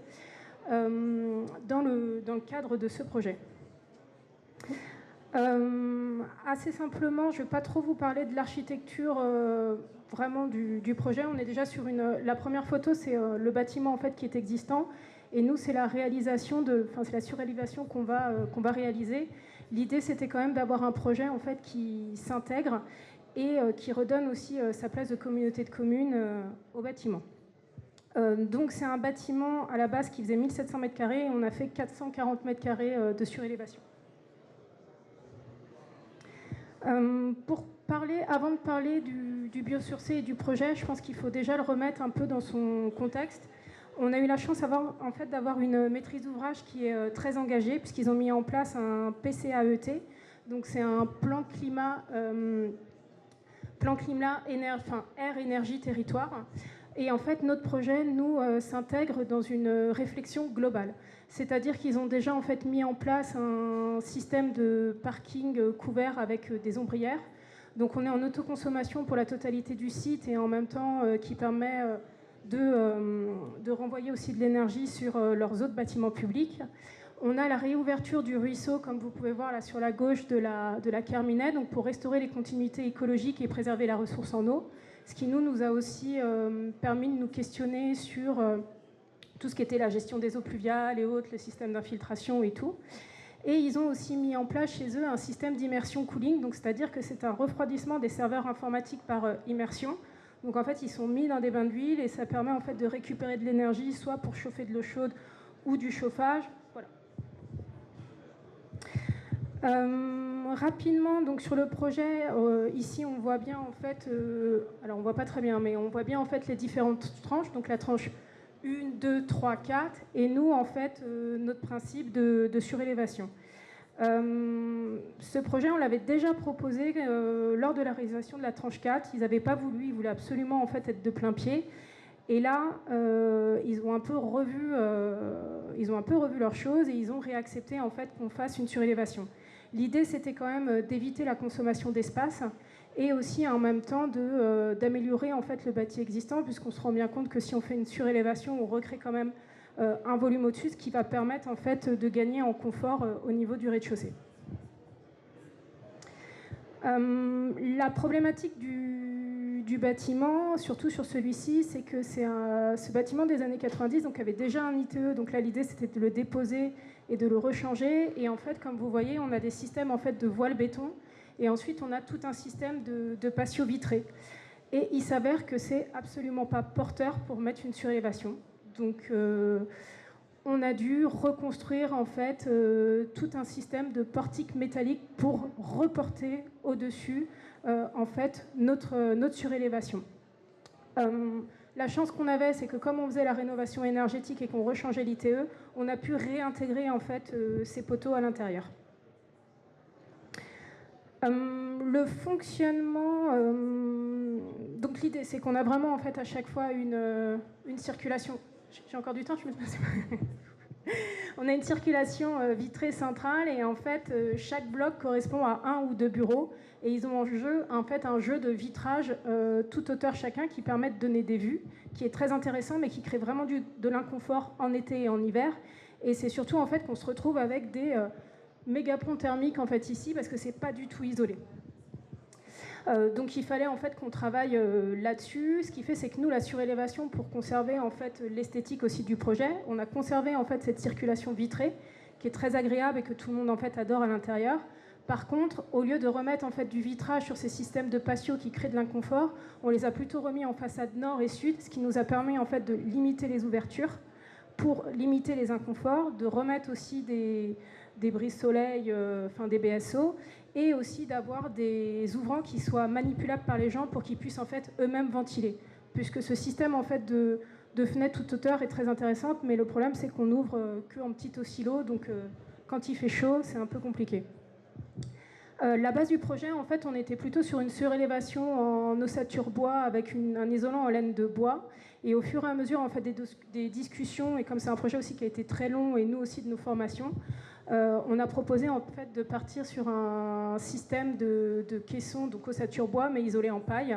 S8: dans le cadre de ce projet. Assez simplement, je ne vais pas trop vous parler de l'architecture vraiment du projet. On est déjà sur la première photo, c'est le bâtiment en fait qui est existant, et nous c'est la réalisation c'est la surélévation qu'on va réaliser. L'idée c'était quand même d'avoir un projet en fait qui s'intègre et qui redonne aussi sa place de communauté de communes au bâtiment. Donc c'est un bâtiment à la base qui faisait 1700 m², et on a fait 440 m² de surélévation. Avant de parler du biosourcé et du projet, je pense qu'il faut déjà le remettre un peu dans son contexte. On a eu la chance d'avoir une maîtrise d'ouvrage qui est très engagée, puisqu'ils ont mis en place un PCAET. Donc c'est un plan climat, air, énergie, territoire. Et en fait, notre projet, nous, s'intègre dans une réflexion globale. C'est-à-dire qu'ils ont déjà en fait mis en place un système de parking couvert avec des ombrières. Donc on est en autoconsommation pour la totalité du site et en même temps qui permet de renvoyer aussi de l'énergie sur leurs autres bâtiments publics. On a la réouverture du ruisseau, comme vous pouvez voir là sur la gauche de la Kerminet, donc pour restaurer les continuités écologiques et préserver la ressource en eau. Ce qui nous a aussi permis de nous questionner sur tout ce qui était la gestion des eaux pluviales et autres, le système d'infiltration et tout. Et ils ont aussi mis en place chez eux un système d'immersion cooling, donc c'est-à-dire que c'est un refroidissement des serveurs informatiques par immersion. Donc en fait, ils sont mis dans des bains d'huile et ça permet en fait de récupérer de l'énergie, soit pour chauffer de l'eau chaude ou du chauffage. Voilà. Rapidement, donc sur le projet, ici on voit bien en fait, alors on voit pas très bien, mais on voit bien en fait les différentes tranches, donc la tranche 1, 2, 3, 4, et nous en fait notre principe de surélévation. Ce projet, on l'avait déjà proposé lors de la réalisation de la tranche 4. Ils n'avaient pas voulu, ils voulaient absolument en fait être de plein pied. Et là, ils ont un peu revu leurs choses et ils ont réaccepté en fait qu'on fasse une surélévation. L'idée, c'était quand même d'éviter la consommation d'espace et aussi en même temps d'améliorer en fait le bâti existant, puisqu'on se rend bien compte que si on fait une surélévation, on recrée quand même un volume au-dessus, ce qui va permettre en fait de gagner en confort au niveau du rez-de-chaussée. La problématique du bâtiment, surtout sur celui-ci, c'est que ce bâtiment des années 90 donc, avait déjà un ITE, donc là l'idée c'était de le déposer et de le rechanger, et en fait comme vous voyez on a des systèmes en fait de voile béton, et ensuite on a tout un système de patio vitré. Et il s'avère que c'est absolument pas porteur pour mettre une surélévation. Donc on a dû reconstruire en fait tout un système de portiques métalliques pour reporter au-dessus en fait notre surélévation. La chance qu'on avait, c'est que comme on faisait la rénovation énergétique et qu'on rechangeait l'ITE, on a pu réintégrer en fait ces poteaux à l'intérieur. Le fonctionnement, donc l'idée c'est qu'on a vraiment en fait à chaque fois une circulation. J'ai encore du temps, je me suis On a une circulation vitrée centrale et en fait chaque bloc correspond à un ou deux bureaux et ils ont en fait un jeu de vitrage toute hauteur chacun qui permet de donner des vues, qui est très intéressant mais qui crée vraiment de l'inconfort en été et en hiver. Et c'est surtout en fait qu'on se retrouve avec des méga ponts thermiques en fait ici parce que c'est pas du tout isolé. Donc il fallait en fait qu'on travaille là-dessus. Ce qui fait, c'est que nous, la surélévation, pour conserver en fait l'esthétique aussi du projet, on a conservé en fait cette circulation vitrée qui est très agréable et que tout le monde en fait adore à l'intérieur. Par contre, au lieu de remettre en fait du vitrage sur ces systèmes de patio qui créent de l'inconfort, on les a plutôt remis en façade nord et sud, ce qui nous a permis en fait de limiter les ouvertures pour limiter les inconforts, de remettre aussi des brise-soleil, enfin des BSO, et aussi d'avoir des ouvrants qui soient manipulables par les gens pour qu'ils puissent en fait eux-mêmes ventiler. Puisque ce système en fait de fenêtres toute hauteur est très intéressante, mais le problème c'est qu'on ouvre qu'en petit oscillo, donc quand il fait chaud, c'est un peu compliqué. La base du projet, en fait, on était plutôt sur une surélévation en ossature bois avec un isolant en laine de bois. Et au fur et à mesure, en fait, des discussions, et comme c'est un projet aussi qui a été très long, et nous aussi de nos formations, on a proposé en fait de partir sur un système de caisson, donc ossature bois, mais isolé en paille.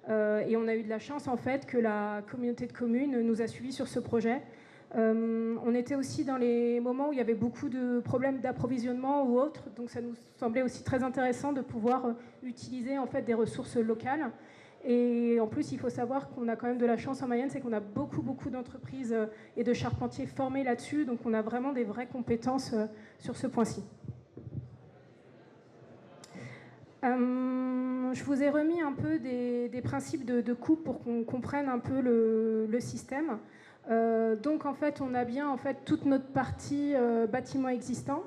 S8: Et on a eu de la chance en fait que la communauté de communes nous a suivis sur ce projet. On était aussi dans les moments où il y avait beaucoup de problèmes d'approvisionnement ou autres, donc ça nous semblait aussi très intéressant de pouvoir utiliser en fait des ressources locales. Et en plus, il faut savoir qu'on a quand même de la chance en Mayenne, c'est qu'on a beaucoup d'entreprises et de charpentiers formés là-dessus, donc on a vraiment des vraies compétences sur ce point-ci. Je vous ai remis un peu des principes de coupe pour qu'on comprenne un peu le système. Donc en fait, on a bien en fait toute notre partie bâtiment existant.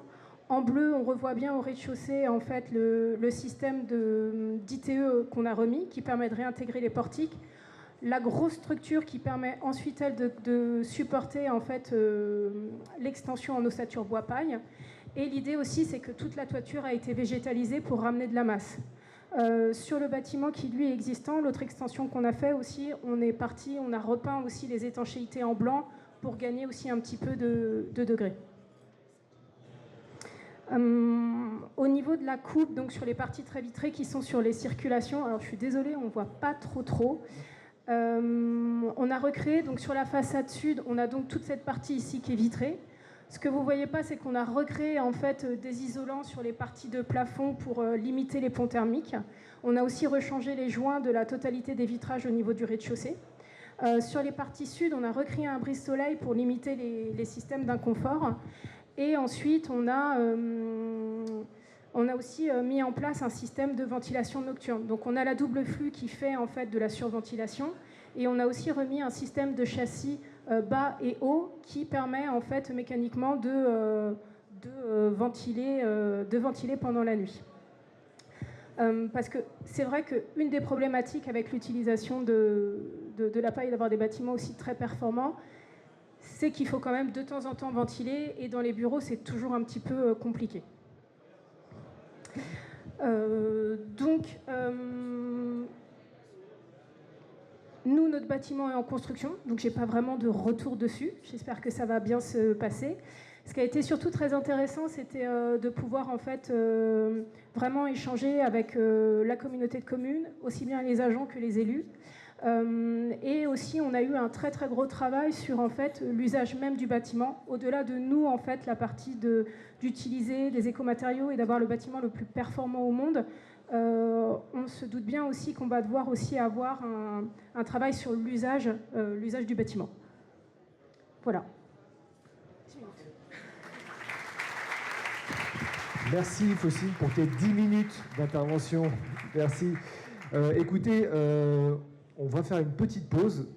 S8: En bleu, on revoit bien au rez-de-chaussée en fait le système d'ITE qu'on a remis, qui permet de réintégrer les portiques. La grosse structure qui permet ensuite elle de supporter en fait l'extension en ossature bois paille. Et l'idée aussi, c'est que toute la toiture a été végétalisée pour ramener de la masse. Sur le bâtiment qui lui est existant, l'autre extension qu'on a fait aussi, on a repeint aussi les étanchéités en blanc pour gagner aussi un petit peu de degrés. Au niveau de la coupe, donc sur les parties très vitrées qui sont sur les circulations, alors je suis désolée, on ne voit pas trop. On a recréé, donc sur la façade sud, on a donc toute cette partie ici qui est vitrée. Ce que vous ne voyez pas, c'est qu'on a recréé en fait des isolants sur les parties de plafond pour limiter les ponts thermiques. On a aussi rechangé les joints de la totalité des vitrages au niveau du rez-de-chaussée. Sur les parties sud, on a recréé un brise-soleil pour limiter les systèmes d'inconfort. Et ensuite, on a aussi mis en place un système de ventilation nocturne. Donc on a la double flux qui fait en fait de la surventilation. Et on a aussi remis un système de châssis bas et haut qui permet en fait mécaniquement de ventiler pendant la nuit. Parce que c'est vrai qu'une des problématiques avec l'utilisation de la paille, d'avoir des bâtiments aussi très performants, c'est qu'il faut quand même de temps en temps ventiler, et dans les bureaux, c'est toujours un petit peu compliqué. Nous, notre bâtiment est en construction, donc j'ai pas vraiment de retour dessus. J'espère que ça va bien se passer. Ce qui a été surtout très intéressant, c'était de pouvoir en fait vraiment échanger avec la communauté de communes, aussi bien les agents que les élus. Et aussi, on a eu un très gros travail sur en fait l'usage même du bâtiment, au-delà de nous en fait la partie d'utiliser des écomatériaux et d'avoir le bâtiment le plus performant au monde. On se doute bien aussi qu'on va devoir aussi avoir un travail sur l'usage du bâtiment. Voilà.
S1: Merci Faucine pour tes 10 minutes d'intervention. Merci. Écoutez, on va faire une petite pause.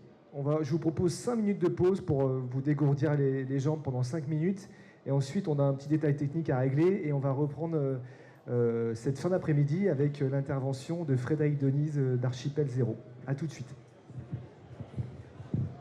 S1: Je vous propose 5 minutes de pause pour vous dégourdir les jambes pendant 5 minutes. Et ensuite, on a un petit détail technique à régler et on va reprendre cette fin d'après-midi avec l'intervention de Frédéric Denise d'Archipel Zéro. A tout de suite.